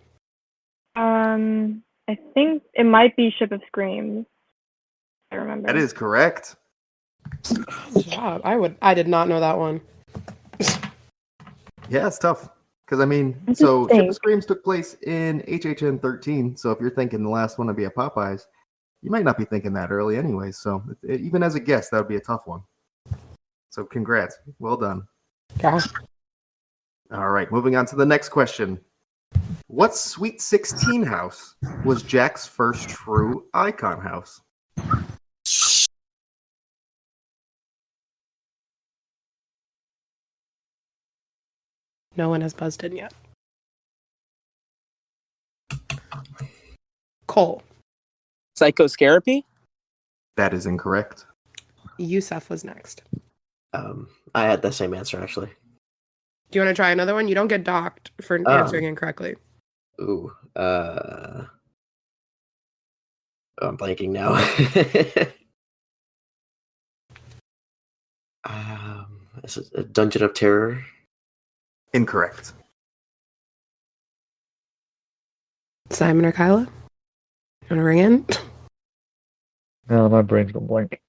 I think it might be Ship of Screams. I remember. That is correct. Good job. I did not know that one. Yeah, it's tough. Because, I mean, I so just Ship of think- Screams took place in HHN 13. So if you're thinking the last one would be a Popeyes, you might not be thinking that early anyway. So even as a guess, that would be a tough one. So congrats. Well done. Yeah. All right, moving on to the next question. What Sweet 16 house was Jack's first true icon house? No one has buzzed in yet. Cole. Psychoscarapy? That is incorrect. Yusef was next. I had the same answer actually. Do you want to try another one? You don't get docked for answering incorrectly. Ooh. I'm blanking now. Is it a Dungeon of Terror? Incorrect. Simon or Kyla? You want to ring in? No, my brain's gone blank.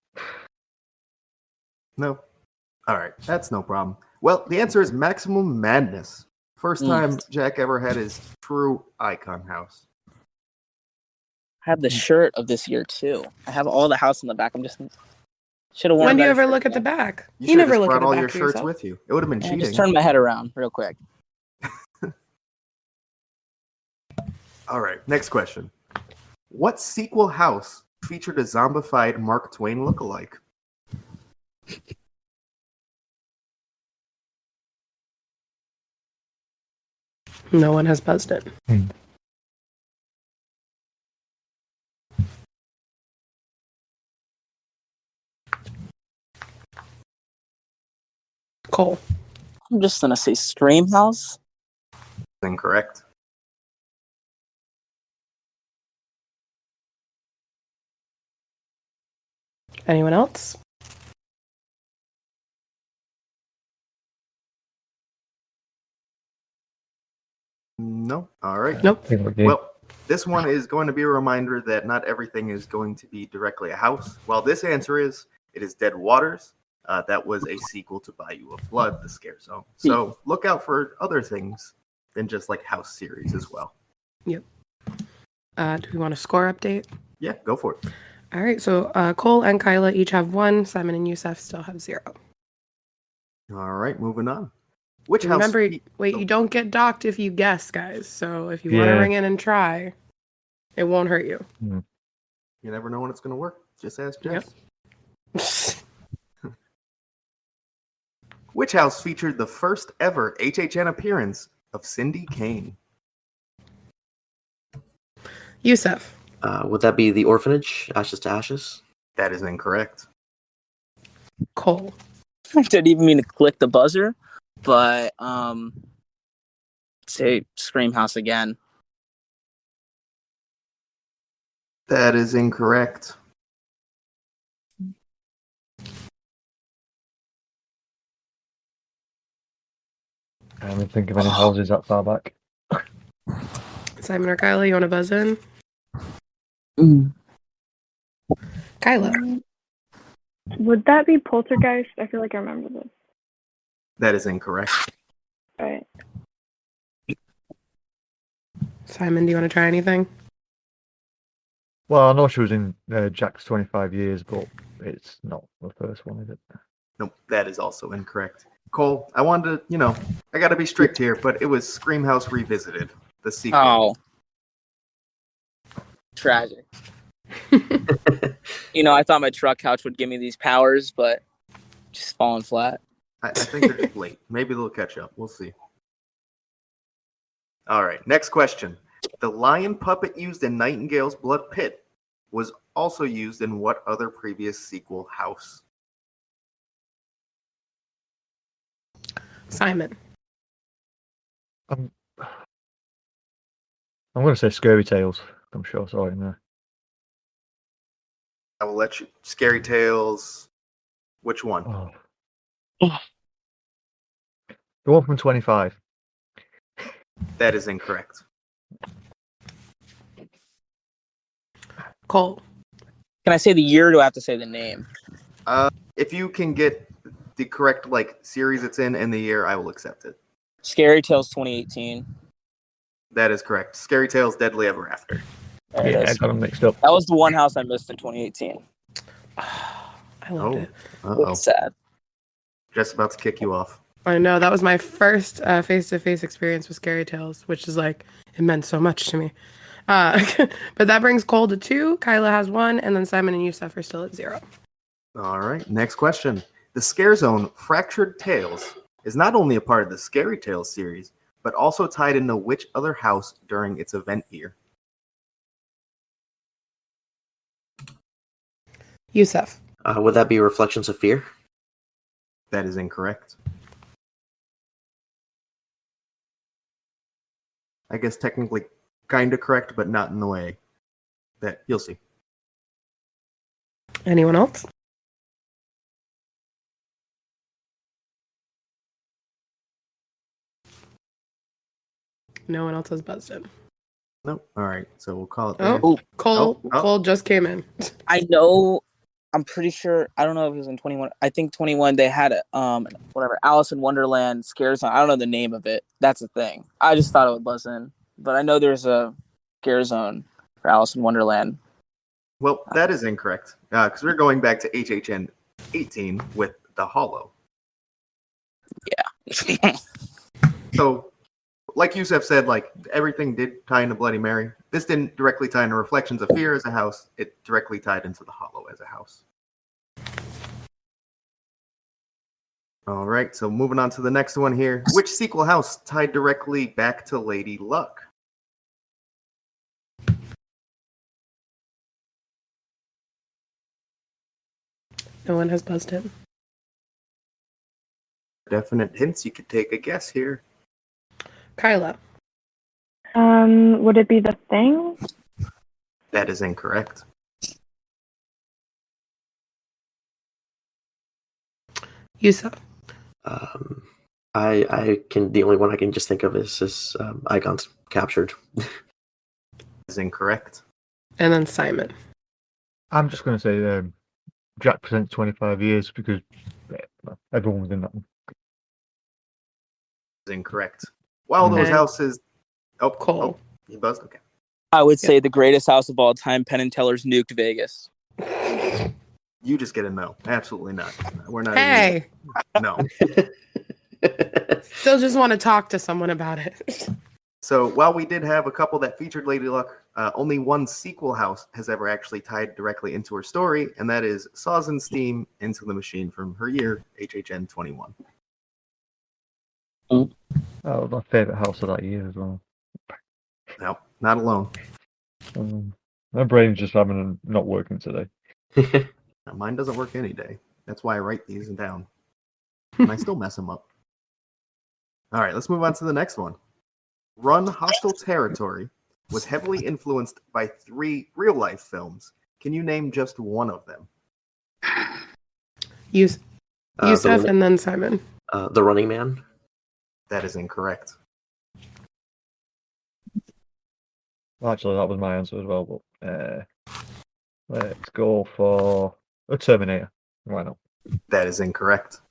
No. All right, that's no problem. Well, the answer is Maximum Madness. First time Jack ever had his true icon house. I have the shirt of this year too. I have all the house in the back. I'm just should have worn. When do you a better ever shirt, look at the man. back? You never just look brought at the all back your for shirts yourself. with you. It would have been Yeah, cheating. just turn my head around real quick. All right, next question. What sequel house featured a zombified Mark Twain lookalike? No one has buzzed it. Cole. I'm just gonna say Stream House. Incorrect. Anyone else? No. All right. Nope. Well, this one is going to be a reminder that not everything is going to be directly a house. Well, this answer is, it is Dead Waters. That was a sequel to Bayou of Blood, the Scare Zone. So look out for other things than just like house series as well. Yep. Do we want a score update? Yeah, go for it. All right. So Cole and Kyla each have 1. Simon and Yusef still have 0. All right, moving on. Which Remember, house? wait, you don't get docked if you guess, guys. So if you want to ring in and try, it won't hurt you. You never know when it's going to work. Just ask Jess. Yep. Which house featured the first ever HHN appearance of Cindy Kane? Yusef. Would that be the Orphanage, Ashes to Ashes? That is incorrect. Cole. I didn't even mean to click the buzzer, but say Scream House again. That is incorrect. I don't think of any houses that far back. Simon or Kyla, you want to buzz in? Kyla. Would that be Poltergeist? I feel like I remember this. That is incorrect. All right. Simon, do you want to try anything? Well, I know she was in Jack's 25 Years, but it's not the first one, is it? Nope, that is also incorrect. Cole, I wanted to, I got to be strict here, but it was Scream House Revisited, the sequel. Oh. Tragic. I thought my truck couch would give me these powers, but just falling flat. I think they're just late. Maybe they'll catch up. We'll see. All right, next question. The lion puppet used in Nightingale's Blood Pit was also used in what other previous sequel house? Simon. I'm going to say Scary Tales. I'm sure I saw it in there. I will let you. Scary Tales. Which one? Oh. The one from 25. That is incorrect. Cole. Can I say the year or do I have to say the name? If you can get the correct series it's in and the year, I will accept it. Scary Tales 2018. That is correct. Scary Tales Deadly Ever After. Yeah, I got them mixed up. That was the one house I missed in 2018. I loved it. Uh-oh. Sad. Just about to kick you off. I know that was my first face-to-face experience with Scary Tales, which is like it meant so much to me. But that brings Cole to 2. Kyla has 1, and then Simon and Yusuf are still at 0. All right, next question. The Scare Zone Fractured Tales is not only a part of the Scary Tales series, but also tied into which other house during its event year? Yusuf. Would that be Reflections of Fear? That is incorrect. I guess technically kind of correct, but not in the way that you'll see. Anyone else? No one else has buzzed in. Nope. All right, so we'll call it there. Oh, Cole. Oh. Cole just came in. I know. I'm pretty sure. I don't know if it was in 21. I think 21. They had whatever Alice in Wonderland Scare Zone. I don't know the name of it. That's a thing. I just thought it would buzz in, but I know there's a Scare Zone for Alice in Wonderland. Well, that is incorrect because we're going back to HHN 18 with the Hollow. Yeah. So, like Yusuf said, like everything did tie into Bloody Mary. This didn't directly tie into Reflections of Fear as a house. It directly tied into the Hollow as a house. All right, so moving on to the next one here. Which sequel house tied directly back to Lady Luck? No one has buzzed in. Definite hints. You could take a guess here. Kyla. Would it be The Thing? That is incorrect. Yusuf. I can. The only one I can just think of is Icons Captured. Is incorrect. And then Simon. I'm just going to say Jack Presents 25 Years because everyone was in that one. Is incorrect. While those And houses. Oh, Cole. You buzzed? Okay. I would say the greatest house of all time, Penn and Teller's nuked Vegas. You just get a no. Absolutely not. We're not. Hey. Even, no. Still just want to talk to someone about it. So while we did have a couple that featured Lady Luck, only one sequel house has ever actually tied directly into her story, and that is Saws and Steam Into the Machine from her year, HHN 21. That was my favourite house of that year as well. No, not alone. My brain's just having not working today. Mine doesn't work any day. That's why I write these down. And I still mess them up. All right, let's move on to the next one. Run Hostile Territory was heavily influenced by 3 real-life films. Can you name just one of them? Yusuf and then Simon. The Running Man. That is incorrect. Actually, that was my answer as well, but let's go for a Terminator. Why not? That is incorrect.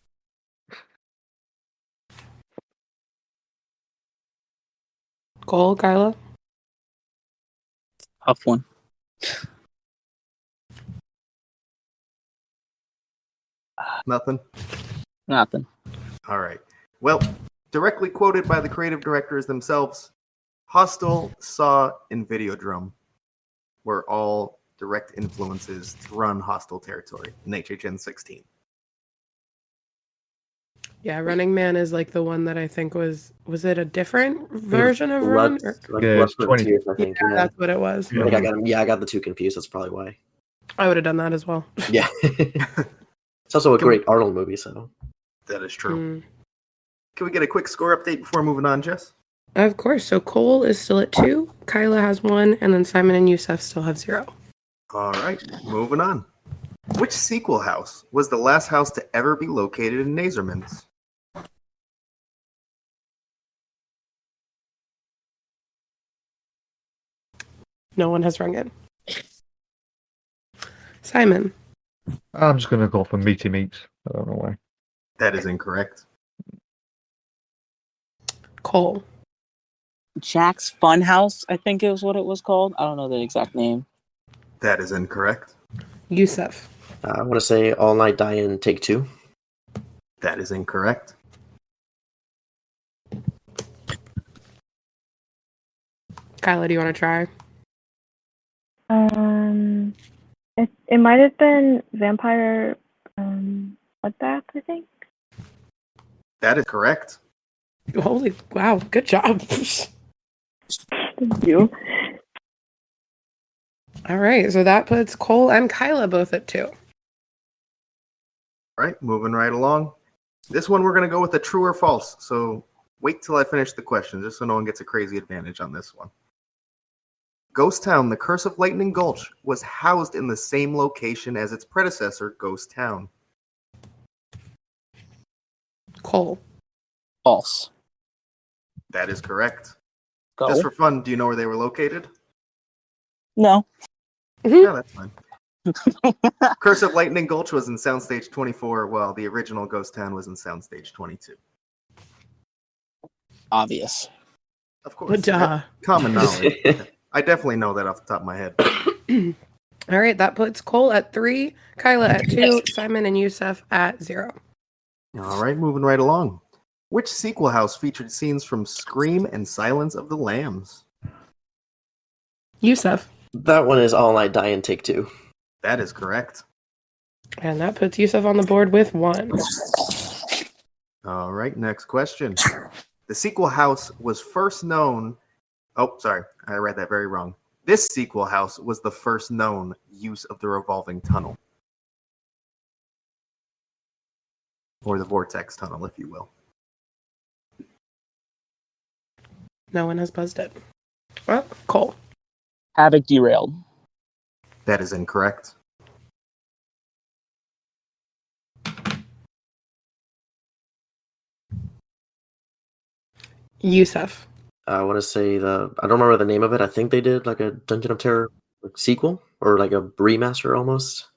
Cole, Kyla. Tough one. Nothing? Nothing. All right. Well, directly quoted by the creative directors themselves, Hostel, Saw, and Videodrome were all direct influences to run Hostile Territory in HHN 16. Yeah, Running Man is like the one that I think was it a different version of Run? Lust for 20. Tears, I think. Yeah, that's what it was. I think I got the two confused. That's probably why. I would have done that as well. Yeah. It's also a great Arnold movie, so. That is true. Can we get a quick score update before moving on, Jess? Of course. So Cole is still at 2, Kyla has 1, and then Simon and Yusuf still have 0. All right, moving on. Which sequel house was the last house to ever be located in Nazerman's? No one has rung in. Simon. I'm just going to go for Meaty Meats. I don't know why. That is incorrect. Cole. Jack's Funhouse, I think is what it was called. I don't know the exact name. That is incorrect. Yusuf. I want to say All Night Die In Take Two. That is incorrect. Kyla, do you want to try? It might have been vampire bloodbath, I think. That is correct. Holy wow, good job. Thank you. All right, so that puts Cole and Kyla both at 2. All right, moving right along. This one we're going to go with a true or false. So wait till I finish the question, just so no one gets a crazy advantage on this one. Ghost Town, the Curse of Lightning Gulch, was housed in the same location as its predecessor, Ghost Town. Cole. False. That is correct. Go. Just for fun, do you know where they were located? No. Yeah, that's fine. Curse of Lightning Gulch was in Soundstage 24, while the original Ghost Town was in Soundstage 22. Obvious. Of course. Duh. Common knowledge. I definitely know that off the top of my head. All right, that puts Cole at 3, Kyla at 2, Simon and Yusuf at 0. All right, moving right along. Which sequel house featured scenes from Scream and Silence of the Lambs? Yusuf. That one is All Night Die and Take Two. That is correct. And that puts Yusuf on the board with 1. All right, next question. The sequel house was first known... Oh, sorry, I read that very wrong. This sequel house was the first known use of the revolving tunnel. Or the vortex tunnel, if you will. No one has buzzed it. Well, Cole. Havoc derailed. That is incorrect. Yusuf. I want to say I don't remember the name of it. I think they did like a Dungeon of Terror sequel or like a remaster almost.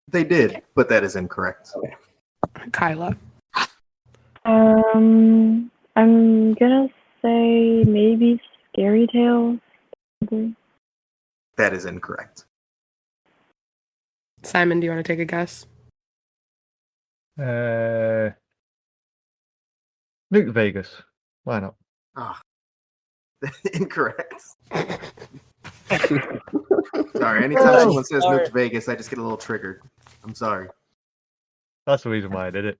They did, but that is incorrect. Okay. Kyla. I'm gonna say maybe Scary Tales. That is incorrect. Simon, do you want to take a guess? Nuke Vegas. Why not? Ah, incorrect. Sorry, anytime someone says Nuked Vegas, I just get a little triggered. I'm sorry. That's the reason why I did it.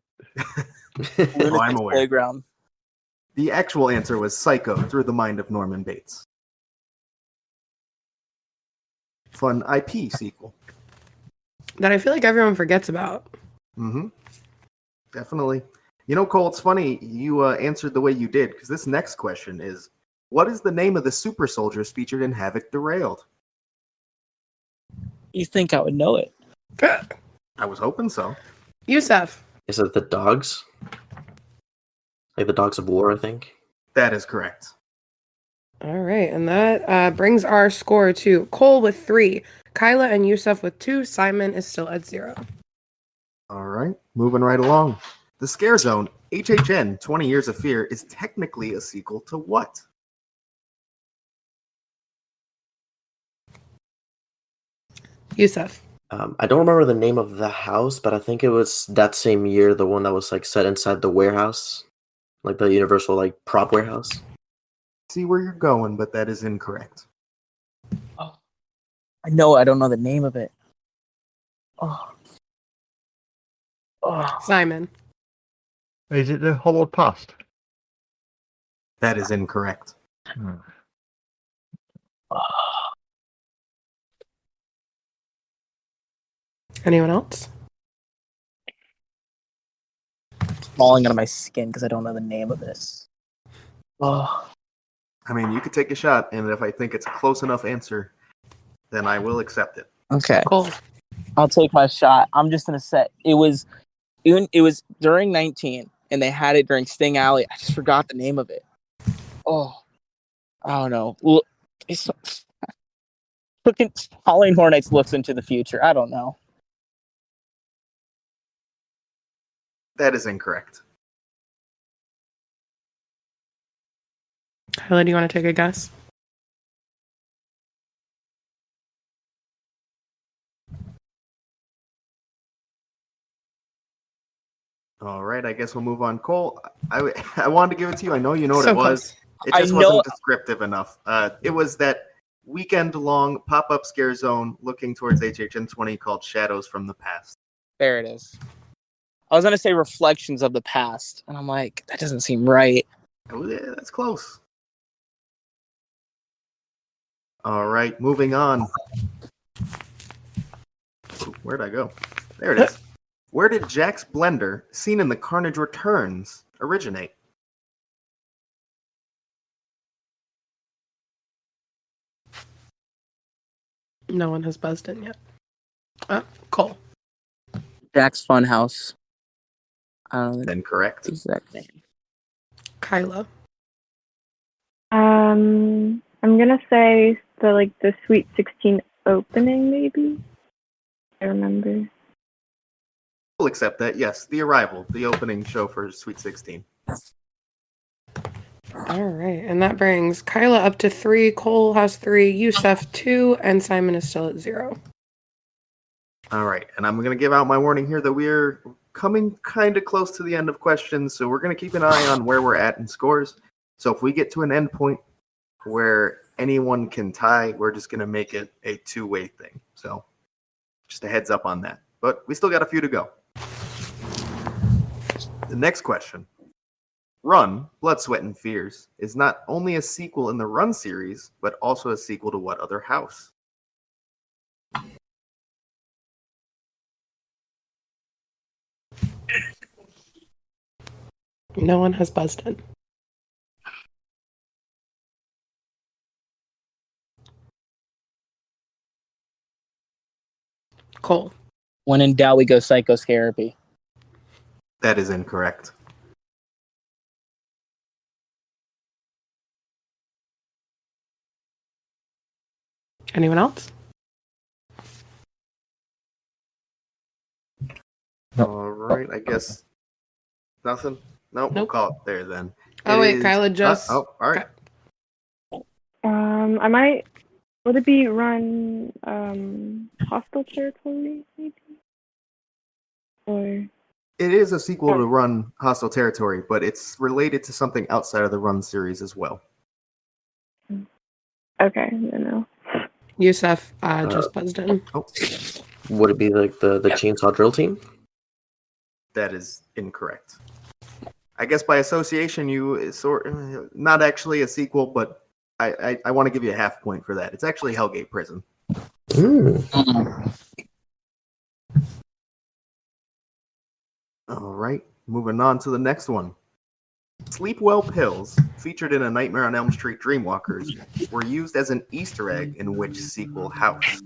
Oh, I'm aware. Playground. The actual answer was Psycho through the mind of Norman Bates. Fun IP sequel. That I feel like everyone forgets about. Mm-hmm. Definitely. You know, Cole, it's funny you answered the way you did, because this next question is, what is the name of the super soldiers featured in Havoc Derailed? You think I would know it? I was hoping so. Yusuf. Is it the dogs? Like the Dogs of War, I think. That is correct. All right, and that brings our score to Cole with 3, Kyla and Yusuf with 2, Simon is still at 0. All right, moving right along. The Scare Zone, HHN 20 Years of Fear, is technically a sequel to what? Yusuf. I don't remember the name of the house, but I think it was that same year, the one that was like set inside the warehouse, like the Universal like prop warehouse. See where you're going, but that is incorrect. Oh, I know. I don't know the name of it. Oh. Oh. Simon. Is it the Hollowed Past? That is incorrect. Anyone else? It's falling out of my skin because I don't know the name of this. Oh. I mean, you could take a shot, and if I think it's a close enough answer, then I will accept it. Okay. Cole. I'll take my shot. I'm just gonna say it was during 19, and they had it during Sting Alley. I just forgot the name of it. Oh, I don't know. It's looking. Howling Hornets looks into the future. I don't know. That is incorrect. Kyla, do you want to take a guess? All right, I guess we'll move on. Cole, I wanted to give it to you. I know you know what So it was. close. It I just know. wasn't descriptive enough. It was that weekend-long pop-up scare zone looking towards HHN 20 called Shadows from the Past. There it is. I was gonna say Reflections of the Past, and I'm like, that doesn't seem right. Oh, yeah, that's close. All right, moving on. Ooh, where'd I go? There it is. Where did Jack's blender, seen in The Carnage Returns, originate? No one has buzzed in yet. Cole. Jack's Funhouse. I don't know Incorrect. the exact name. Kyla. I'm gonna say the Sweet 16 opening, maybe. I remember. We'll accept that. Yes, The Arrival, the opening show for Sweet 16. All right, and that brings Kyla up to 3, Cole has 3, Yusef 2, and Simon is still at 0. All right, and I'm going to give out my warning here that we're coming kind of close to the end of questions, so we're going to keep an eye on where we're at in scores. So if we get to an end point where anyone can tie, we're just going to make it a two-way thing. So just a heads up on that. But we still got a few to go. The next question. Run, Blood, Sweat, and Fears is not only a sequel in the Run series, but also a sequel to what other house? No one has buzzed in. Cole. When in doubt, we go psychotherapy. That is incorrect. Anyone else? No. All right, I guess nothing. Nope, we'll Nope. call it there then. Oh, It wait, is- Kyla just... all right. I might. Would it be run hostile territory, maybe? Or It is a sequel to Run Hostile Territory, but it's related to something outside of the Run series as well. okay, no. Yusef just buzzed in. Oh, Would it be like the Chainsaw Drill Team? that is incorrect. I guess by association, you not actually a sequel, but I want to give you a half point for that. It's actually Hellgate Prison. All right, moving on to the next one. Sleep Well pills, featured in A Nightmare on Elm Street Dreamwalkers, were used as an Easter egg in which sequel house?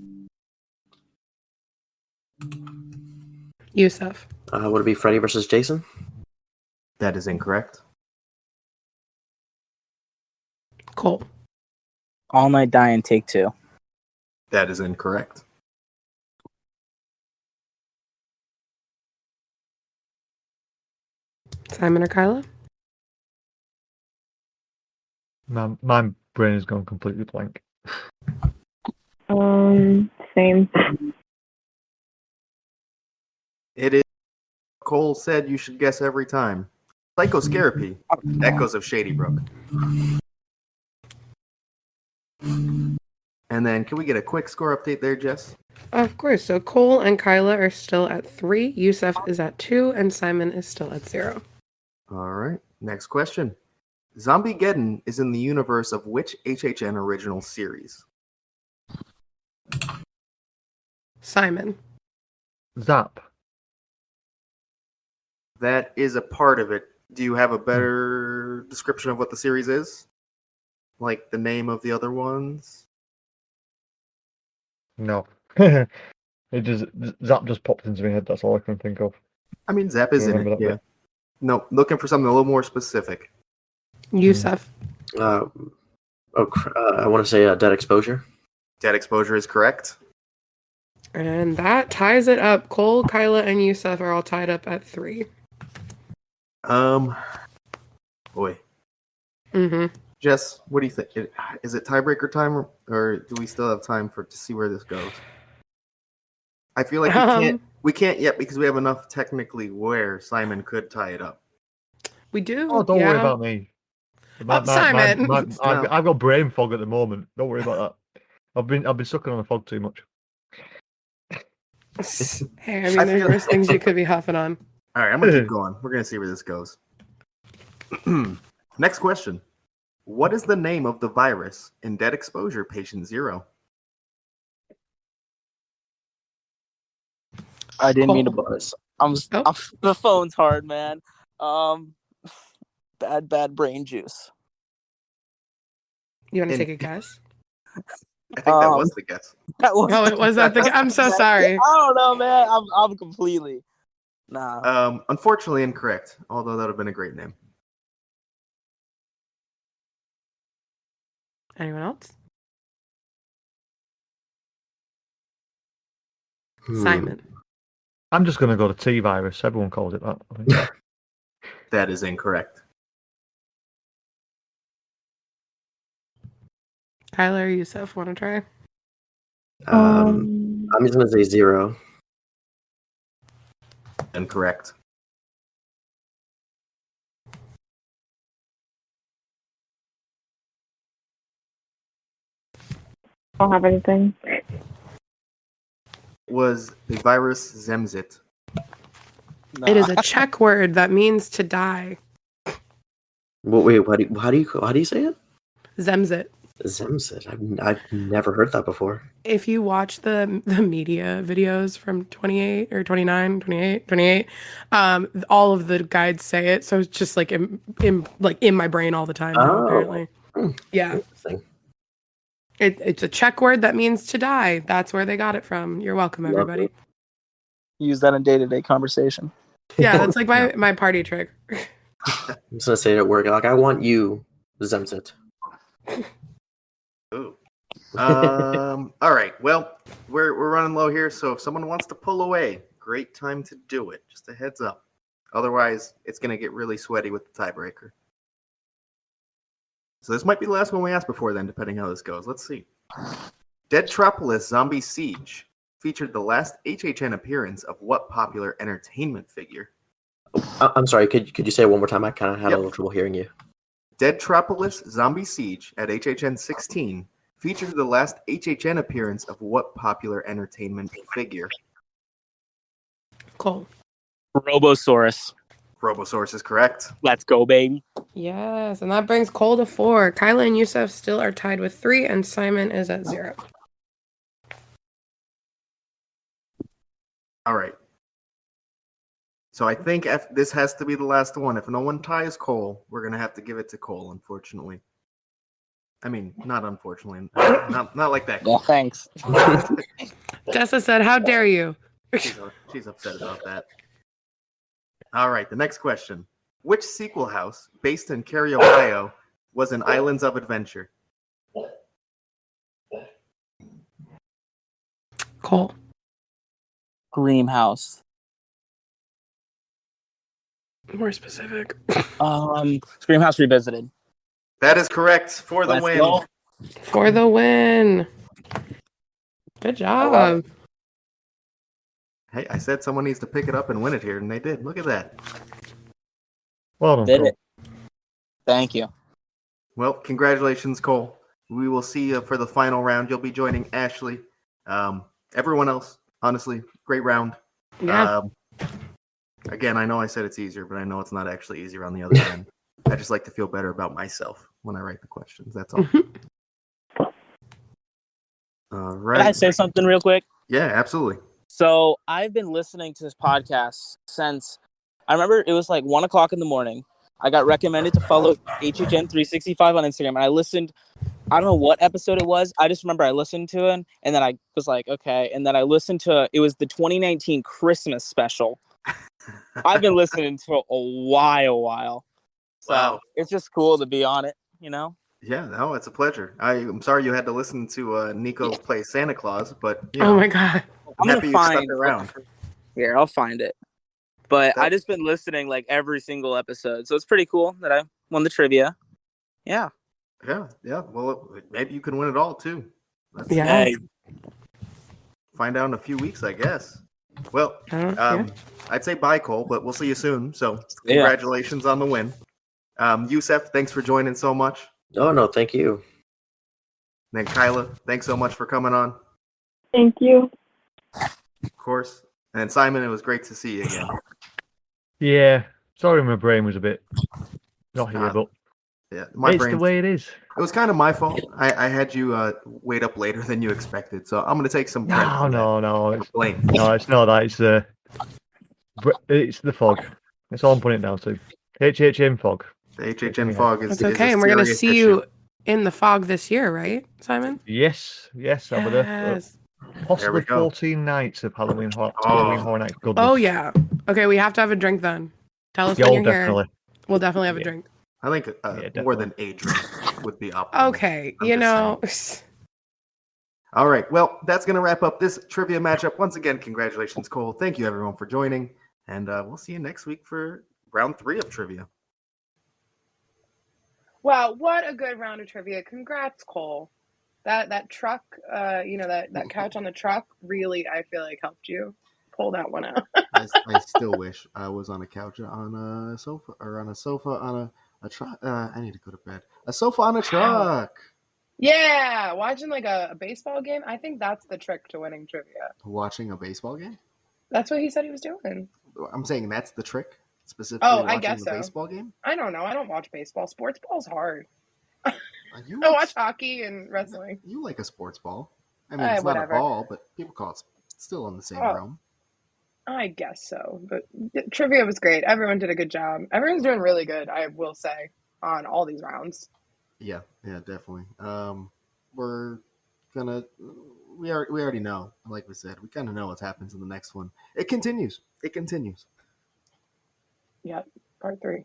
Yusef. Would it be Freddy versus Jason? That is incorrect. Cole. All Night Die and Take Two. That is incorrect. Simon or Kyla? My brain has gone completely blank. Same. It is. Cole said you should guess every time. Psychoscarapy, Echoes of Shady Brook. And then, can we get a quick score update there, Jess? Of course. So Cole and Kyla are still at 3, Yusef is at 2, and Simon is still at 0. All right, next question. Zombiegeddon is in the universe of which HHN original series? Simon. Zap. That is a part of it. Do you have a better description of what the series is? Like the name of the other ones? No. Zap just popped into my head. That's all I can think of. I mean, Zap is in Remember it, that yeah. bit? No, looking for something a little more specific. Yusef. I want to say Dead Exposure. Dead Exposure is correct. And that ties it up. Cole, Kyla, and Yusef are all tied up at 3. Boy. Mm-hmm. Jess, what do you think? Is it tiebreaker time, or do we still have time to see where this goes? I feel like we can't yet because we have enough technically where Simon could tie it up. We do. Oh, don't worry yeah. about me. Simon. I've got brain fog at the moment. Don't worry about that. I've been sucking on the fog too much. Hey, I mean, there's worse things you could be huffing on. All right, I'm gonna keep going. We're gonna see where this goes. Next question: what is the name of the virus in Dead Exposure Patient Zero? I didn't mean to buzz. The phone's hard, man. Bad brain juice. You want to take a guess? I think that was the guess. It was that the. I'm so sorry. I don't know, man. I'm completely. Nah. Unfortunately incorrect. Although that would have been a great name. Anyone else? Simon. I'm just gonna go to T-virus. Everyone calls it that. I think. That is incorrect. Kyler or Yusuf, want to try? I'm just gonna say 0. Incorrect. I don't have anything. Was the virus Zemzit? Nah. It is a Czech word that means to die. Well, wait, how do you say it? Zemzit. Zemzit. I've never heard that before. If you watch the media videos from 28 or 29, 28, all of the guides say it, so it's just like in my brain all the time now, apparently. Yeah. Interesting. It's a Czech word that means to die. That's where they got it from. You're welcome, everybody. Use that in day-to-day conversation. Yeah, that's like my party trick. I'm just gonna say it at work. Like, I want you, Zemzit. Ooh. All right. Well, we're running low here, so if someone wants to pull away, great time to do it. Just a heads up. Otherwise, it's gonna get really sweaty with the tiebreaker. So this might be the last one we ask before then, depending how this goes. Let's see. Dead Tropolis Zombie Siege featured the last HHN appearance of what popular entertainment figure? I'm sorry. Could you say it one more time? I kind of had a little trouble hearing you. Dead Tropolis Zombie Siege at HHN 16 featured the last HHN appearance of what popular entertainment figure? Cool. Robosaurus. Robosaurus is correct. Let's go, baby. Yes, and that brings Cole to 4. Kyla and Yusuf still are tied with 3, and Simon is at 0. All right. So I think this has to be the last one. If no one ties Cole, we're going to have to give it to Cole, unfortunately. I mean, not unfortunately. Not like that. Yeah, thanks. Tessa said, how dare you? She's upset about that. All right, the next question. Which sequel house, based in Cary, Ohio, was in Islands of Adventure? Cole. Greenhouse. More specific. Screamhouse Revisited. That is correct for the Let's win. go. For the win. Good job. Hey, I said someone needs to pick it up and win it here, and they did. Look at that. Well done, Did Cole. it. Thank you. Well, congratulations, Cole. We will see you for the final round. You'll be joining Ashley. Everyone else, honestly, great round. Yeah. Again, I know I said it's easier, but I know it's not actually easier on the other end. I just like to feel better about myself when I write the questions. That's all. All right. Can I say something real quick? Yeah, absolutely. So I've been listening to this podcast since I remember it was like 1 o'clock in the morning. I got recommended to follow HHN 365 on Instagram, and I listened. I don't know what episode it was. I just remember I listened to it, and then I was like, okay. And then I listened to it was the 2019 Christmas special. I've been listening to it a while. So Wow. It's just cool to be on it, you know? Yeah, no, it's a pleasure. I'm sorry you had to listen to Nico play Santa Claus, but Oh my God. I'm happy gonna you stuck find around. Here, I'll find it. But I just been listening like every single episode, so it's pretty cool that I won the trivia. Yeah. Yeah. Well, maybe you can win it all too. Yeah. Hey, Find out in a few weeks, I guess. Well, Yeah. I'd say bye, Cole, but we'll see you soon. So Yeah. congratulations on the win. Youssef, thanks for joining so much. Oh no, thank you. And then Kyla, thanks so much for coming on. Thank you. Of course. And Simon, it was great to see you again. Yeah, sorry, my brain was a bit not here, but Yeah, my it's brain. the way it is. It was kind of my fault. I had you wait up later than you expected, so I'm going to take some credit for that. No, it's Blame. no, it's not that. It's the fog. That's all I'm putting it down to. HHN fog. The HHN fog is. It's okay, is a and we're gonna serious see issue. you in the fog this year, right, Simon? Yes, I'll be there. Yes. Possibly There we go. 14 nights of Halloween Horror Nights goodness. Oh yeah. Okay, we have to have a drink then. Tell us Yeah, when you're definitely. here. We'll definitely have a Yeah. drink. I think more than a drink would be optimal. Okay, I'm you just know. saying. All right, well, that's going to wrap up this trivia matchup. Once again, congratulations, Cole. Thank you, everyone, for joining. And we'll see you next week for round 3 of trivia. Wow, what a good round of trivia. Congrats, Cole. That truck, that couch on the truck really, I feel like, helped you pull that one out. I still wish I was on a couch on a sofa or on a sofa on a truck. I need to go to bed. A sofa on a truck. Yeah, watching like a baseball game. I think that's the trick to winning trivia. Watching a baseball game? That's what he said he was doing. I'm saying that's the trick? Specifically Oh, watching I guess the so. baseball game? I don't know. I don't watch baseball. Sports ball's hard. You I watch hockey and wrestling. You like a sports ball. I mean, it's whatever. not a ball, but people call it still in the same realm. I guess so. But trivia was great. Everyone did a good job. Everyone's doing really good, I will say, on all these rounds. Yeah, definitely. We're gonna we already know, like we said, we kind of know what happens in the next one. It continues. Yep, part 3.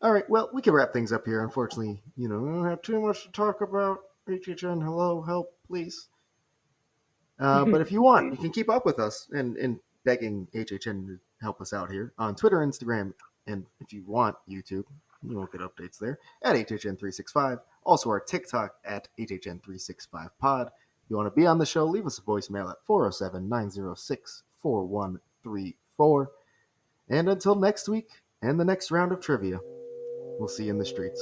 All right, well, we can wrap things up here. Unfortunately, we don't have too much to talk about. HHN, hello, help, please. But if you want, you can keep up with us and begging HHN to help us out here on Twitter, Instagram, and if you want, YouTube. You won't get updates there at HHN365. Also, our TikTok at HHN365pod. If you want to be on the show, leave us a voicemail at 407-906-4134. And until next week and the next round of trivia, we'll see you in the streets.